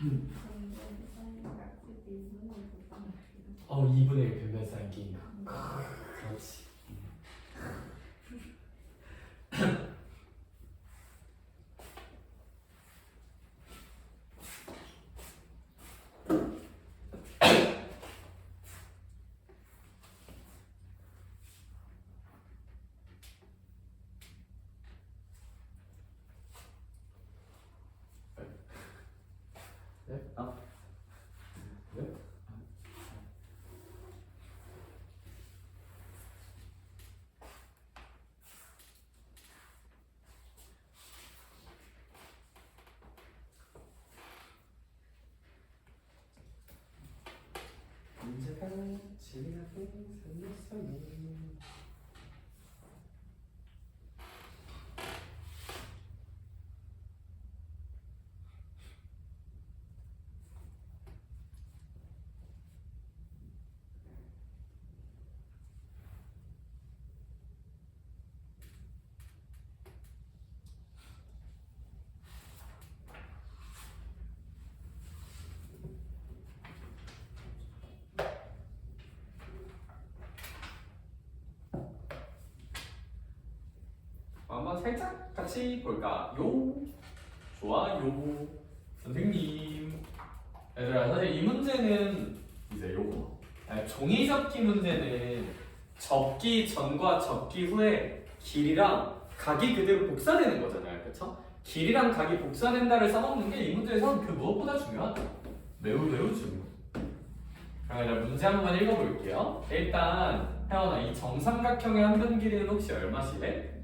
음. 2분의 1 변변 사인 게임. 그렇지. 네? 네? 문제가 지나고 생겼어요. 살짝 같이 볼까요? 좋아요. 선생님. 얘들아, 사실 이 문제는 이제 요거. 종이 접기 문제는 접기 전과 접기 후에 길이랑 각이 그대로 복사되는 거잖아요. 그쵸? 길이랑 각이 복사된다를 써먹는 게 이 문제에선 그 무엇보다 중요하다. 매우 중요. 그럼 이제 문제 한번 읽어볼게요. 일단 혜원아, 이 정삼각형의 한 변 길이는 혹시 얼마시래?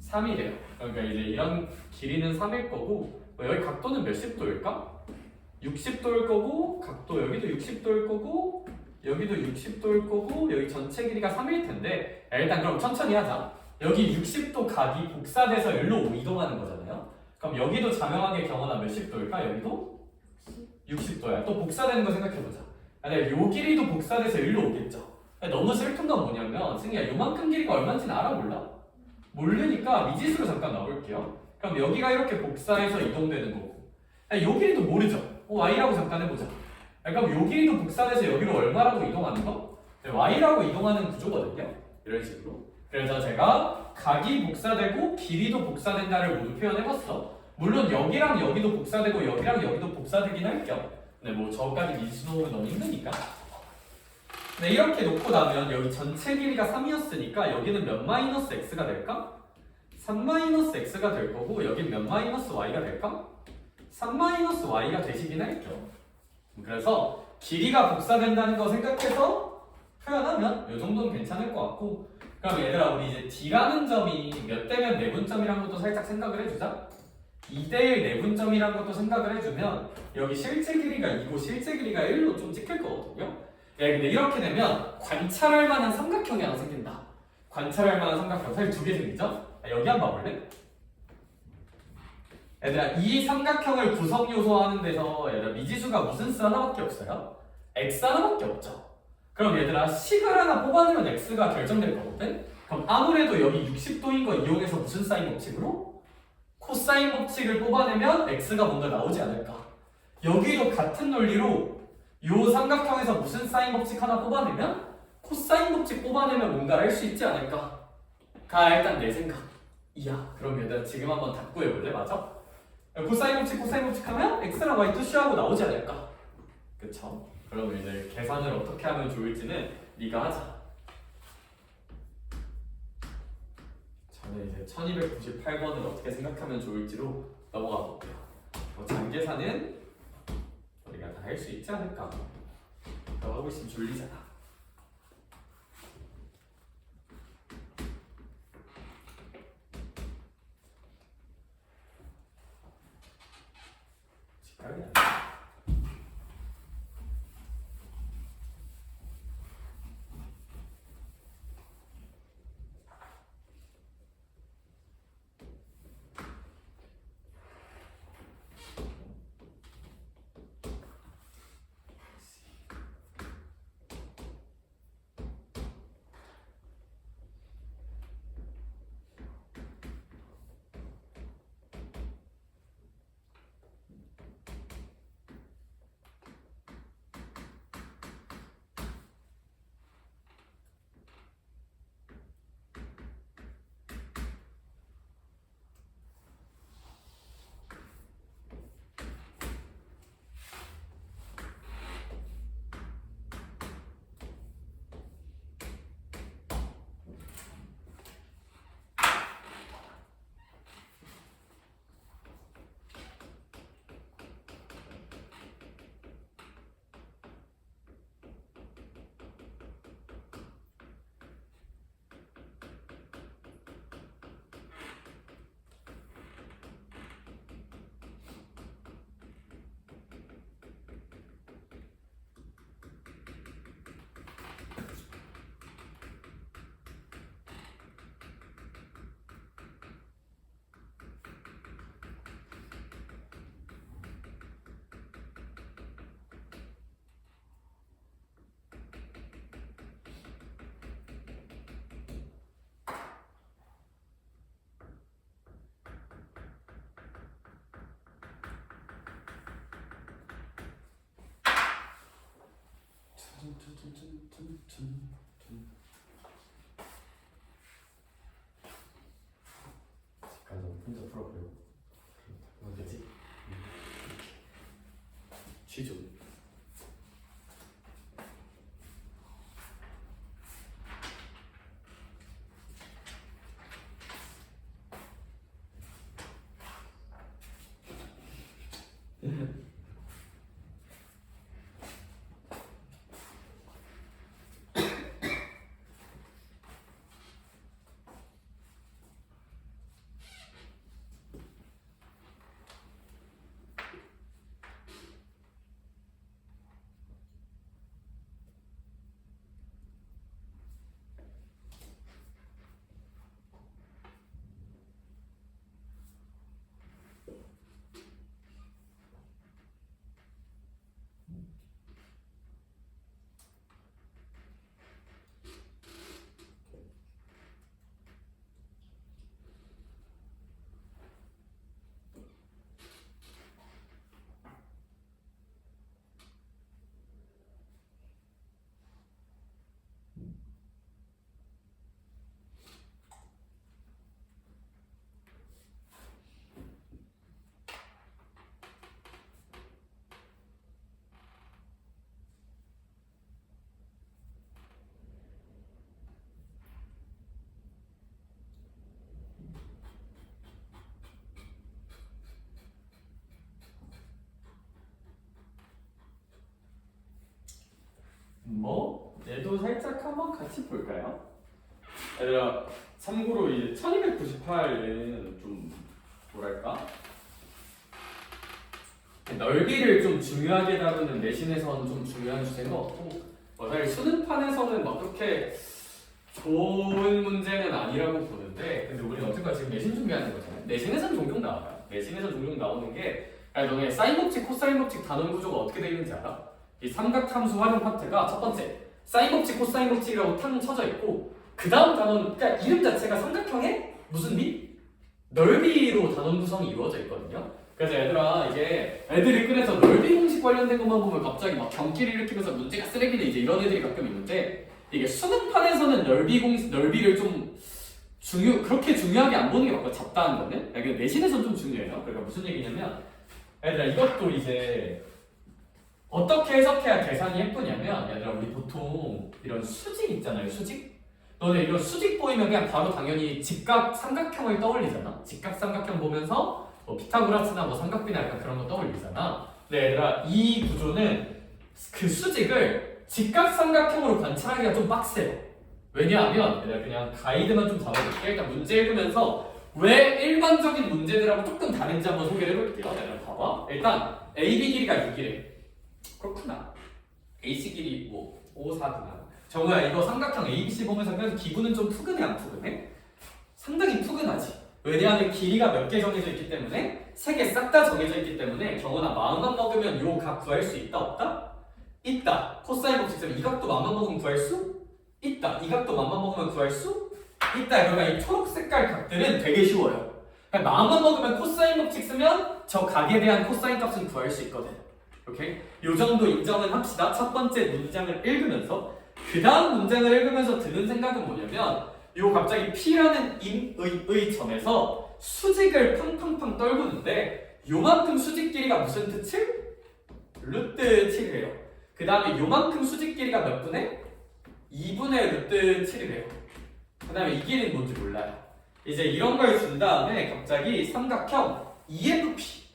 3이래요. 그러니까 이제 이런 길이는 3일 거고 여기 각도는 몇십 도일까? 60도일 거고 각도 여기도 60도일 거고 여기도 60도일 거고 여기 전체 길이가 3일 텐데 일단 그럼 천천히 하자. 여기 60도 각이 복사돼서 일로 이동하는 거잖아요. 그럼 여기도 자명하게 경원아 몇십 도일까? 여기도 60도야. 또 복사되는 거 생각해보자. 근데 요 길이도 복사돼서 일로 오겠죠. 너무 슬픈 건 뭐냐면 승희야 요만큼 길이가 얼마인지는 알아 몰라? 모르니까 미지수로 잠깐 넣어볼게요. 그럼 여기가 이렇게 복사해서 이동되는 거고 요 길이도 모르죠? y라고 잠깐 해보자. 그럼 요 길이도 복사돼서 여기로 얼마라고 이동하는 거? y라고 이동하는 구조거든요. 이런 식으로. 그래서 제가 각이 복사되고 길이도 복사된다를 모두 표현해봤어. 물론 여기랑 여기도 복사되고 여기랑 여기도 복사되긴 할겸. 근데 뭐 저까지 미지수 놓으면 너무 힘드니까. 네, 이렇게 놓고 나면 여기 전체 길이가 3이었으니까 여기는 몇 마이너스 x가 될까? 3 마이너스 x가 될 거고 여긴 몇 마이너스 y가 될까? 3 마이너스 y가 되시긴 할게요. 그래서 길이가 복사된다는 거 생각해서 표현하면 이 정도는 괜찮을 것 같고 그럼 얘들아 우리 이제 d라는 점이 몇 대면 내분점이란 것도 살짝 생각을 해주자. 2대1 내분점이란 것도 생각을 해주면 여기 실제 길이가 2고 실제 길이가 1로 좀 찍힐 거거든요. 근데 이렇게 되면 관찰할 만한 삼각형이 하나 생긴다. 관찰할 만한 삼각형 사실 2개 생기죠? 여기 한번 봐볼래? 얘들아 이 삼각형을 구성 요소 하는 데서 얘들아 미지수가 무슨 수 하나밖에 없어요? x 하나밖에 없죠. 그럼 얘들아 식을 하나 뽑아내면 x가 결정될 거거든? 그럼 아무래도 여기 60도인 거 이용해서 무슨 사인 법칙으로? 코사인 법칙을 뽑아내면 x가 뭔가 나오지 않을까? 여기도 같은 논리로 요 삼각형에서 무슨 사인 법칙 하나 뽑아내면 코사인 법칙 뽑아내면 뭔가를 할 수 있지 않을까? 가 일단 내 생각이야. 그럼 얘들아 지금 한번 다 구해볼래? 맞아? 코사인 법칙 하면 x랑 y 투시하고 나오지 않을까? 그쵸? 그럼 이제 계산을 어떻게 하면 좋을지는 네가 하자. 저는 이제 1298번을 어떻게 생각하면 좋을지로 넘어가 볼게요. 장계산은 우리가 다 할 수 있지 않을까? 너 하고 있으면 졸리잖아. 직각이 뭐 얘도 살짝 한번 같이 볼까요? 얘들아 참고로 이제 1298은 좀 뭐랄까 넓이를 좀 중요하게 다루는 내신에서는 좀 중요한 주제가 없고 사실 수능판에서는 막 그렇게 좋은 문제는 아니라고 보는데 근데 우리는 어쨌거나 지금 내신 준비하는 거잖아요. 내신에서는 종종 나와요. 내신에서 종종 나오는 게 아니 너네 사인 법칙, 코사인 법칙 단원 구조가 어떻게 되어 있는지 알아? 이 삼각함수 활용 파트가 첫 번째 사인 법칙, 코사인 법칙이라고 탕 쳐져 있고 그 다음 단원, 그러니까 이름 자체가 삼각형의 무슨 비? 넓이로 단원 구성이 이루어져 있거든요. 그래서 얘들아 이게 애들이 끈에서 넓이 공식 관련된 것만 보면 갑자기 막 경기를 일으키면서 문제가 쓰레기네 이제 이런 애들이 가끔 있는데 이게 수능판에서는 넓이를 좀 그렇게 중요하게 안 보는 게 맞고 잡다한 거는 그러니까 내신에서는 좀 중요해요. 그러니까 무슨 얘기냐면 얘들아 이것도 이제 어떻게 해석해야 계산이 예쁘냐면 얘들아 우리 보통 이런 수직 있잖아요. 수직? 너네 이런 수직 보이면 그냥 바로 당연히 직각 삼각형을 떠올리잖아. 직각 삼각형 보면서 뭐 피타고라스나 뭐 삼각비나 약간 그런 거 떠올리잖아. 근데 얘들아 이 구조는 그 수직을 직각 삼각형으로 관찰하기가 좀 빡세요. 왜냐하면 얘들아 그냥 가이드만 좀 잡아볼게. 일단 문제 읽으면서 왜 일반적인 문제들하고 조금 다른지 한번 소개를 해볼게요. 얘들아 봐봐. 일단 AB 길이가 6이래. 그렇구나. AC 길이 뭐 5, 4구나. 정우야 이거 삼각형 ABC 보면서 그래서 기분은 좀 푸근해 안 푸근해? 상당히 푸근하지. 왜냐하면 길이가 몇 개 정해져 있기 때문에 3개 싹 다 정해져 있기 때문에 정우나 마음만 먹으면 요 각 구할 수 있다 없다? 있다. 코사인 법칙처럼 이 각도 마음만 먹으면 구할 수? 있다. 이 각도 마음만 먹으면 구할 수? 있다. 그러니까 이 초록 색깔 각들은 되게 쉬워요. 그러니까 마음만 먹으면 코사인 법칙 쓰면 저 각에 대한 코사인 값은 구할 수 있거든. 오케이? 요 정도 인정은 합시다. 첫 번째 문장을 읽으면서 그 다음 문장을 읽으면서 드는 생각은 뭐냐면 요 갑자기 P라는 임의 점에서 수직을 팡팡팡 떨구는데 요만큼 수직 길이가 무슨 뜻을? 루트 7이래요. 그 다음에 요만큼 수직 길이가 몇 분의? 2분의 루트 7이래요. 그 다음에 이 길이는 뭔지 몰라요. 이제 이런 걸 준 다음에 갑자기 삼각형 EFP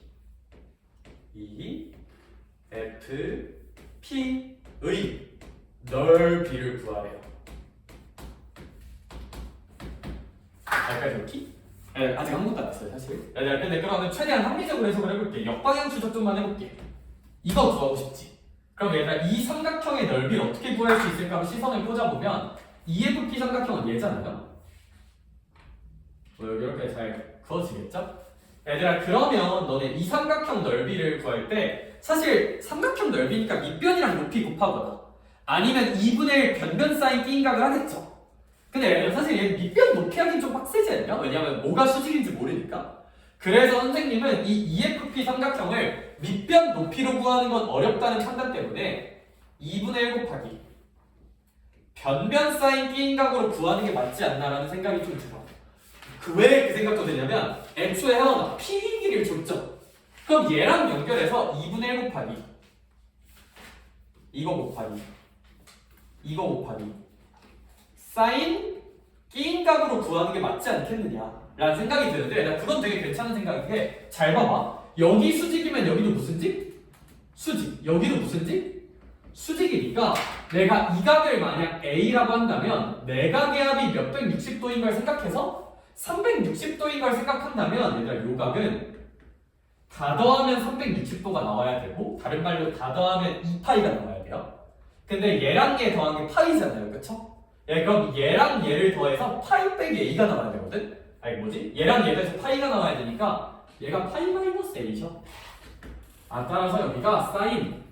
EFP의 넓이를 구하래요. 알까요, 여기? 네, 아직 아무것도 안 했어요, 사실. 근데 그러면 최대한 합리적으로 해석을 해볼게. 역방향 추적 좀만 해볼게. 이거 구하고 싶지. 그럼 얘들아, 이 삼각형의 넓이를 어떻게 구할 수 있을까 하고 시선을 꽂아보면 EFP 삼각형은 얘잖아요. 여기 이렇게 잘 그어지겠죠? 얘들아, 그러면 너네 이 삼각형 넓이를 구할 때 사실 삼각형 넓이니까 밑변이랑 높이 곱하거나 아니면 2분의 1 변변 사인 끼인각을 하겠죠. 근데 사실 얘 밑변 높이 하긴 좀 빡세지 않냐? 왜냐면 뭐가 수직인지 모르니까. 그래서 선생님은 이 EFP 삼각형을 밑변 높이로 구하는 건 어렵다는 판단 때문에 2분의 1 곱하기 변변 사인 끼인각으로 구하는 게 맞지 않나라는 생각이 좀 들어. 왜 그 생각도 드냐면 애초에 해와나 P 길이를 줬죠. 그럼 얘랑 연결해서 2분의 1 곱하기 이거 곱하기 사인 끼인각으로 구하는 게 맞지 않겠느냐 라는 생각이 드는데 나 그건 되게 괜찮은 생각인 게 잘 봐봐. 여기 수직이면 여기도 무슨 직? 수직. 여기도 무슨 직? 수직이니까 내가 이 각을 만약 A라고 한다면 내각의 합이 몇백 60도인 걸 생각해서 360도인 걸 생각한다면 얘들아 요 각은 다 더하면 360도가 나와야 되고 다른 말로 다 더하면 2파이가 나와야 돼요. 근데 얘랑 얘 더한 게 파이잖아요. 그쵸? 그럼 얘랑 얘를 더해서 파이 빼기 A가 나와야 되거든? 아니 뭐지? 얘랑 얘 더해서 파이가 나와야 되니까 얘가 파이 마이너스 A죠. 따라서 여기가 사인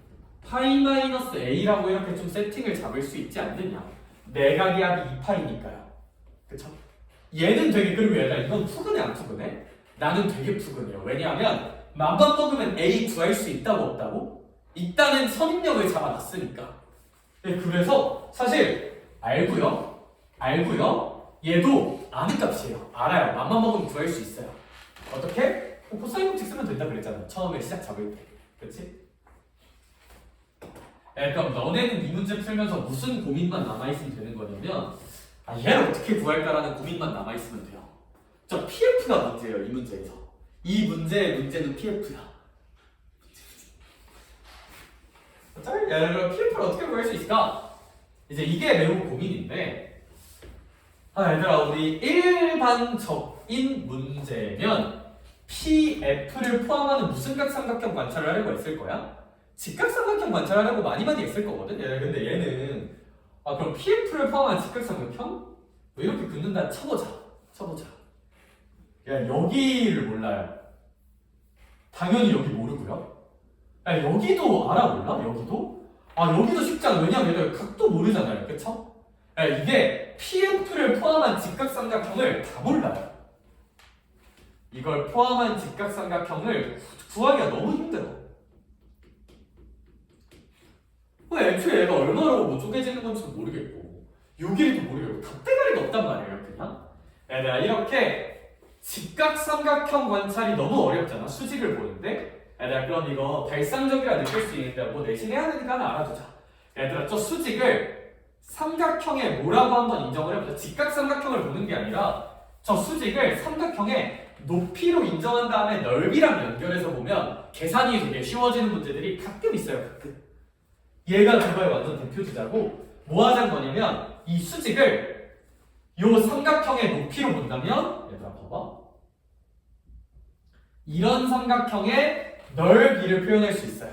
파이 마이너스 A라고 이렇게 좀 세팅을 잡을 수 있지 않느냐. 내각의 합이 2파이니까요. 그쵸? 얘는 되게 그리고 얘들아 이건 푸근해 안 푸근해? 나는 되게 푸근해요. 왜냐하면 맘만 먹으면 A 구할 수 있다고 없다고? 있다는 선입력을 잡아놨으니까. 그래서 사실 알고요 얘도 아는 값이에요. 알아요. 맘만 먹으면 구할 수 있어요. 어떻게? 코사인 법칙 쓰면 된다 그랬잖아. 처음에 시작 잡을 때. 그렇지? 그럼 너네는 이 문제 풀면서 무슨 고민만 남아있으면 되는 거냐면 얘를 어떻게 구할까라는 고민만 남아있으면 돼요. 저 PF가 문제예요. 이 문제에서. 이 문제는 PF야. 자, 여러분 PF를 어떻게 구할 수 있을까? 이제 이게 매우 고민인데, 얘들아, 우리 일반적인 문제면 PF를 포함하는 무슨 각삼각형 관찰을 하려고 했을 거야? 직각삼각형 관찰하려고 많이 했을 거거든? 근데 얘는 그럼 PF를 포함한 직각삼각형? 뭐 이렇게 긋는다 쳐보자. 야, 여기를 몰라요. 당연히 여기 모르고요. 야, 여기도 알아 몰라? 여기도? 여기도 쉽지 않아. 왜냐면 얘들 각도 모르잖아요. 그쵸? 야, 이게 PF를 포함한 직각삼각형을 다 몰라요. 이걸 포함한 직각삼각형을 구하기가 너무 힘들어. 애초에 얘가 얼마로 뭐 쪼개지는 건지도 모르겠고 요 길이도 모르겠고 답대가리가 없단 말이에요. 그냥 얘들아, 이렇게 직각삼각형 관찰이 너무 어렵잖아. 수직을 보는데. 얘들아, 그럼 이거 발상적이라 느낄 수 있는데 뭐 내신 해야 되니까 하나 알아두자. 얘들아, 저 수직을 삼각형의 뭐라고 한번 인정을 해보자. 직각삼각형을 보는 게 아니라 저 수직을 삼각형의 높이로 인정한 다음에 넓이랑 연결해서 보면 계산이 되게 쉬워지는 문제들이 가끔 있어요. 가끔. 얘가 그거의 완전 대표주자고, 뭐 하자는 거냐면 이 수직을 요 삼각형의 높이로 본다면, 얘들아 봐봐, 이런 삼각형의 넓이를 표현할 수 있어요.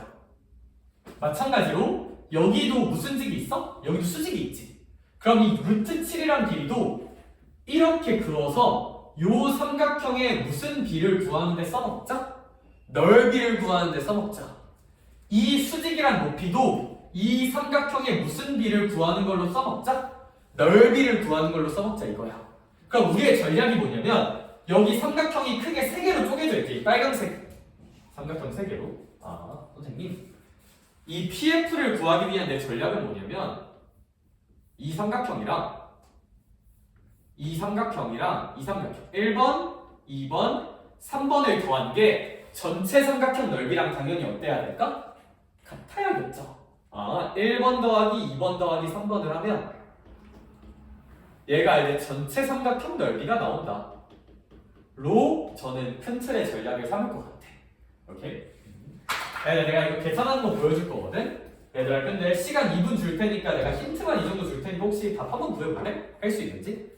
마찬가지로 여기도 무슨 직이 있어? 여기도 수직이 있지. 그럼 이 루트 7이란 길이도 이렇게 그어서 요 삼각형의 무슨 비를 구하는 데 써먹자? 넓이를 구하는 데 써먹자. 이 수직이란 높이도 이 삼각형의 무슨 비를 구하는 걸로 써먹자? 넓이를 구하는 걸로 써먹자 이거야. 그럼 우리의 전략이 뭐냐면 여기 삼각형이 크게 3개로 쪼개져 있지. 빨간색 삼각형 3개로. 선생님, 이 PF를 구하기 위한 내 전략은 뭐냐면 이 삼각형이랑 이 삼각형 1번, 2번, 3번을 더한 게 전체 삼각형 넓이랑 당연히 어때야 될까? 같아야겠죠. 1번 더하기 2번 더하기 3번을 하면 얘가 이제 전체 삼각형 넓이가 나온다. 로 저는 큰 틀의 전략을 삼을 것 같아. 오케이? 내가 이거 계산하는 거 보여줄 거거든? 얘들아, 근데 시간 2분 줄 테니까 내가 힌트만 이 정도 줄 테니까 혹시 답 한번 구해볼래? 할 수 있는지?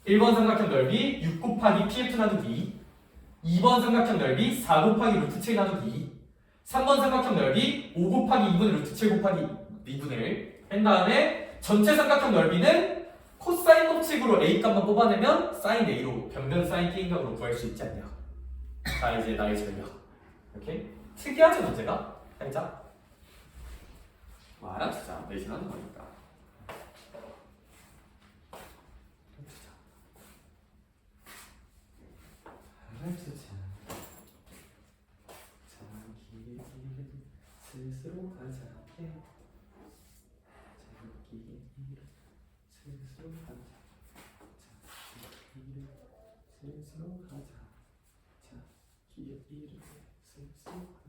1번 삼각형 넓이 6 곱하기 PF 나누기 2, 2번 삼각형 넓이 4 곱하기 루트 7 나누기 2, 3번 삼각형 넓이 5 곱하기 2분의 루트 7 곱하기 2분의 1 한 다음에 전체 삼각형 넓이는 코사인 법칙으로 A 값만 뽑아내면 사인 A로 변변 사인 K인 값으로 구할 수 있지 않냐. 이제 나의 전략. 오케이? 특이하죠 문제가? 살짝 알아두자. 내신하는 거니까. 알아두자. 자기 스스로 가자. 자기 스스로 가자. 자기 스스로 가자. 자기 스스로 가자.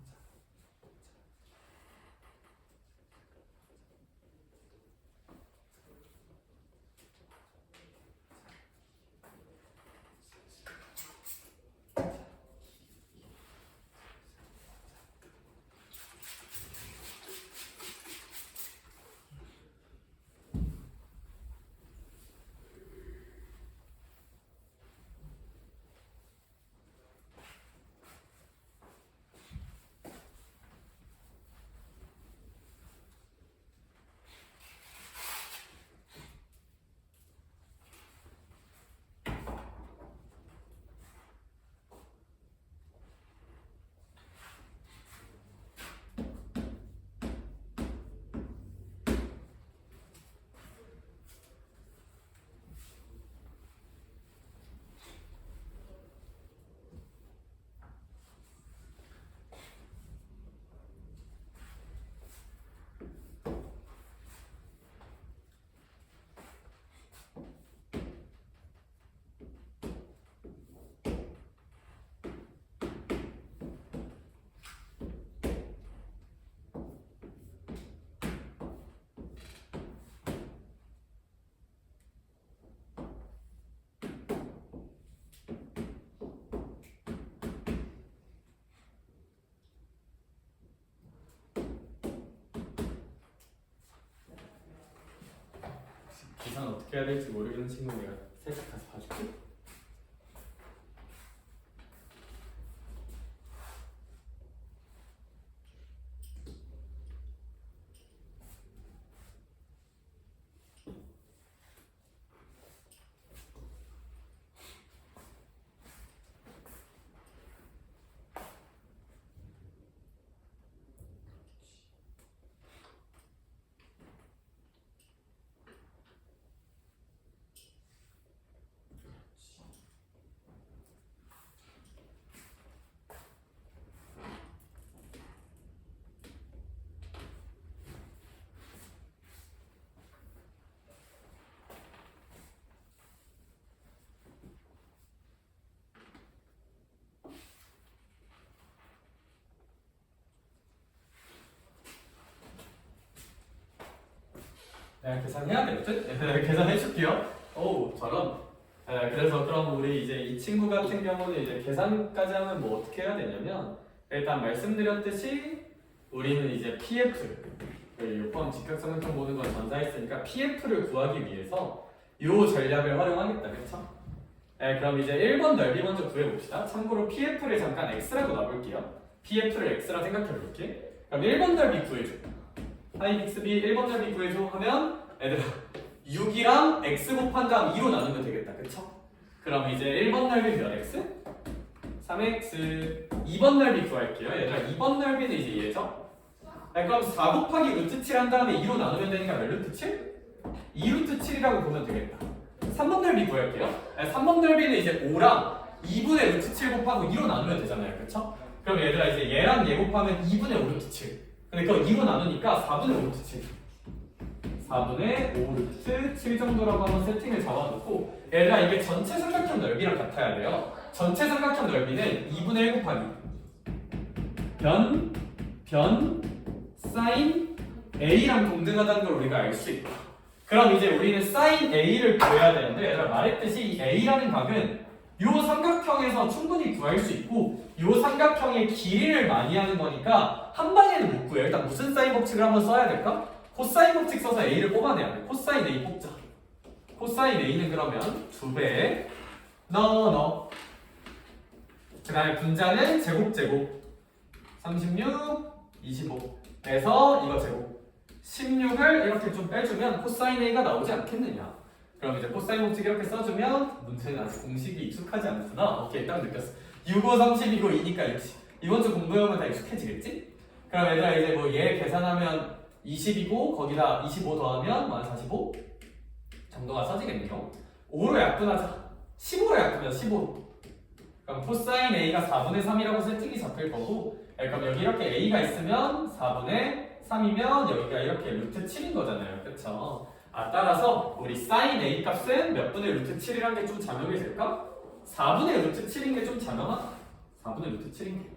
계산 어떻게 해야 될지 모르겠는 친구 내가 살짝 가서 봐줄게. 네, 계산해야 될 듯? 네, 계산해줄게요. 오, 저런. 네, 그래서 그럼 우리 이제 이 친구 같은 경우는 이제 계산까지 하면 뭐 어떻게 해야 되냐면 일단 말씀드렸듯이 우리는 이제 PF, 요번 직각삼각형 보는 건 전자했으니까 PF를 구하기 위해서 요 전략을 활용하겠다, 그쵸? 네, 그럼 이제 1번 넓이 먼저 구해봅시다. 참고로 PF를 잠깐 X라고 놔볼게요. PF를 X라 생각해볼게. 그럼 1번 넓이 구해줘. 하이 빅스비 1번 넓이 구해줘 하면 얘들아 6이랑 x 곱한 다음 2로 나누면 되겠다, 그쵸? 그럼 이제 1번 넓이 몇 x? 3x. 2번 넓이 구할게요. 얘들아 2번 넓이는 이제 얘죠? 네, 그럼 4 곱하기 루트 7 한 다음에 2로 나누면 되니까 몇 루트 7? 2 루트 7이라고 보면 되겠다. 3번 넓이 구할게요. 네, 3번 넓이는 이제 5랑 2분의 루트 7 곱하고 2로 나누면 되잖아요, 그쵸? 그럼 얘들아 이제 얘랑 얘 곱하면 2분의 5 루트 7. 근데 그거 2로 나누니까 4분의 5 루트 7. 4분의 5 루트 7 정도라고 한번 세팅을 잡아놓고 얘들아 이게 전체 삼각형 넓이랑 같아야 돼요. 전체 삼각형 넓이는 2분의 1 곱하기 변 사인 A랑 동등하다는 걸 우리가 알 수 있다. 그럼 이제 우리는 사인 A를 구해야 되는데 얘들아 말했듯이 이 A라는 각은 요 삼각형에서 충분히 구할 수 있고 요 삼각형의 길이를 많이 하는 거니까 한 방에는 못 구해요. 일단 무슨 사인 법칙을 한번 써야 될까? 코사인 법칙 써서 A를 뽑아내야 돼. 코사인 A 뽑자. 코사인 A는 그러면 2배 넣어. 그 다음에 분자는 제곱 36, 25에서 이거 제곱 16을 이렇게 좀 빼주면 코사인 A가 나오지 않겠느냐. 그럼 이제 코사인 법칙 이렇게 써주면 문제는 아직 공식이 익숙하지 않구나. 오케이, 딱 느꼈어. 6, 5, 30이고 2니까 60. 이번 주 공부해보면 다 익숙해지겠지? 그럼 얘들아 이제 뭐 얘 계산하면 20이고 거기다 25 더하면 45 정도가 써지겠네요. 5로 약분하자. 15로 약분하자. 15로. 그럼 코사인 A가 4분의 3이라고 세팅이 잡힐 거고 그럼 여기 이렇게 A가 있으면 4분의 3이면 여기가 이렇게 루트 7인 거잖아요. 그쵸? 따라서 우리 사인 A 값은 몇 분의 루트 7이라는 게 좀 자명이 될까? 4분의 루트 7인 게 좀 자명하다. 4분의 루트 7인 게.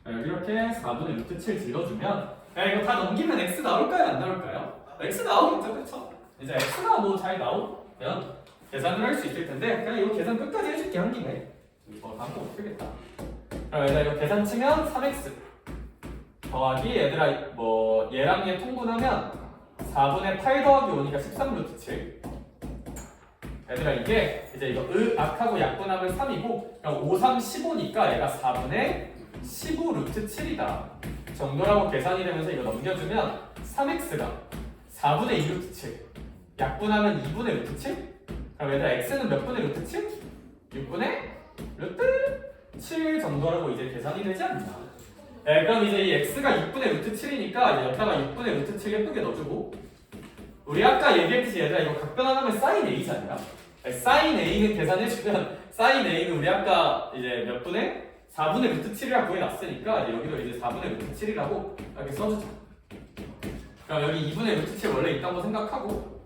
여기 이렇게 4분의 루트 7 질러주면 이거 다 넘기면 x 나올까요? 안 나올까요? x 나오겠죠, 그쵸? 이제 x가 뭐 잘 나오면 계산을 할 수 있을 텐데 그냥 이거 계산 끝까지 해줄게 한 김에. 이거 다음 거 못 쓰겠다. 그럼 얘들아 이거 계산 치면 3x 더하기 얘들아 뭐 얘랑 얘 통분하면 4분의 8 더하기 5니까 13 루트 7. 얘들아 이게 이제 이거 악하고 약분하면 3이고 그럼 5, 3, 15니까 얘가 4분의 15 루트 7이다 정도라고 계산이 되면서 이거 넘겨주면 3x가 4분의 2 루트 7 약분하면 2분의 루트 7? 그럼 얘들아 x는 몇 분의 루트 7? 6분의 루트 7 정도라고 이제 계산이 되지 않나. 네, 그럼 이제 이 x가 6분의 루트 7이니까 이제 여기다가 6분의 루트 7 예쁘게 넣어주고 우리 아까 얘기했듯이 얘들아 이거 각변하면 사인 A잖아요. 네, 사인 A는 계산해주면 사인 A는 우리 아까 이제 몇 분의? 4분의 루트 7이라고 구해놨으니까 이제 여기도 이제 4분의 루트 7이라고 이렇게 써주자. 그럼 여기 2분의 루트 7 원래 있던 거 생각하고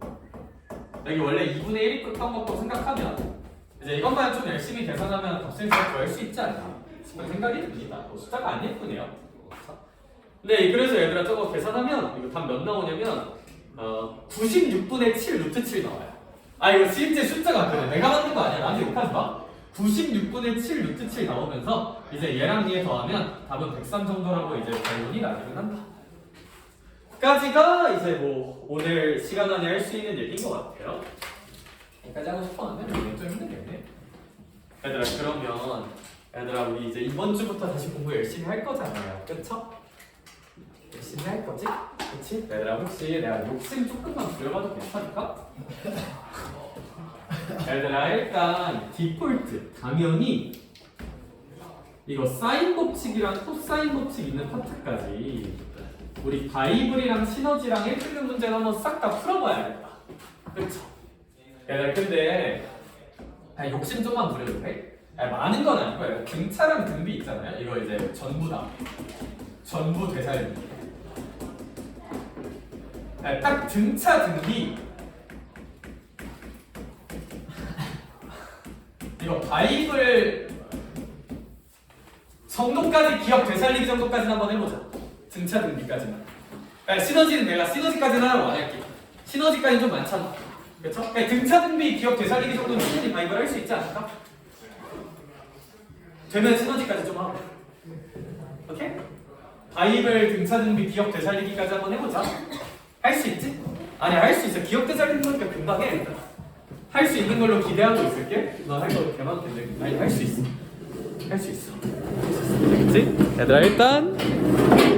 여기 원래 2분의 1이 있던 것도 생각하면 이제 이것만 좀 열심히 계산하면 값을 잘 구할 수 있지 않나 싶은 생각이 듭니다. 숫자가 안 예쁘네요. 네, 그래서 얘들아 저거 계산하면 이거 답 몇 나오냐면 96분의 7 루트 7 나와요. 이거 실제 숫자가 그래. 내가 만든 거 아니야. 나한테 욕하지 마. 96분의 7 루트 7 나오면서 이제 얘랑 얘 더하면 답은 103 정도라고 이제 결론이 나기는 한다. 까지가 이제 뭐 오늘 시간 안에 할 수 있는 얘기인 것 같아요. 여기까지 하고 싶었는데 이게 좀 힘들겠네. 얘들아 그러면 얘들아 우리 이제 이번 주부터 다시 공부 열심히 할 거잖아요. 그쵸? 열심히 할 거지? 그치? 얘들아 혹시 내가 욕심 조금만 부려봐도 괜찮을까? 얘들아 일단 디폴트 당연히 이거 사인 법칙이랑 코사인 법칙 있는 파트까지 우리 바이블이랑 시너지랑 1등급 문제를 한번 싹 다 풀어봐야겠다. 그쵸? 얘들아 근데 욕심 좀만 부려도 돼? 많은 건 아니고요. 등차랑 등비 있잖아요. 이거 이제 전부 다 전부 되살리기. 딱 등차 등비 이거 바이블 정도까지 기억 되살리기 정도까지는 한번 해보자. 등차 등비까지는. 시너지는 내가 시너지까지는 하라고 안 할게. 시너지까지는 좀 많잖아. 그쵸? 등차 등비 기억 되살리기 정도는 충분히 바이블 할 수 있지 않을까? 되면 시너지까지 좀 하고. 오케이? 바이블 등차 등비 기억 되살리기까지 한번 해보자. 할 수 있지? 아니 할 수 있어. 기억 되살리는 거니까 금방 해. 할 수 있는 걸로 기대하고 있을게. 너 할 거 개만 된대. 아니 할 수 있어. 할 수 있어. 그치? 얘들아 일단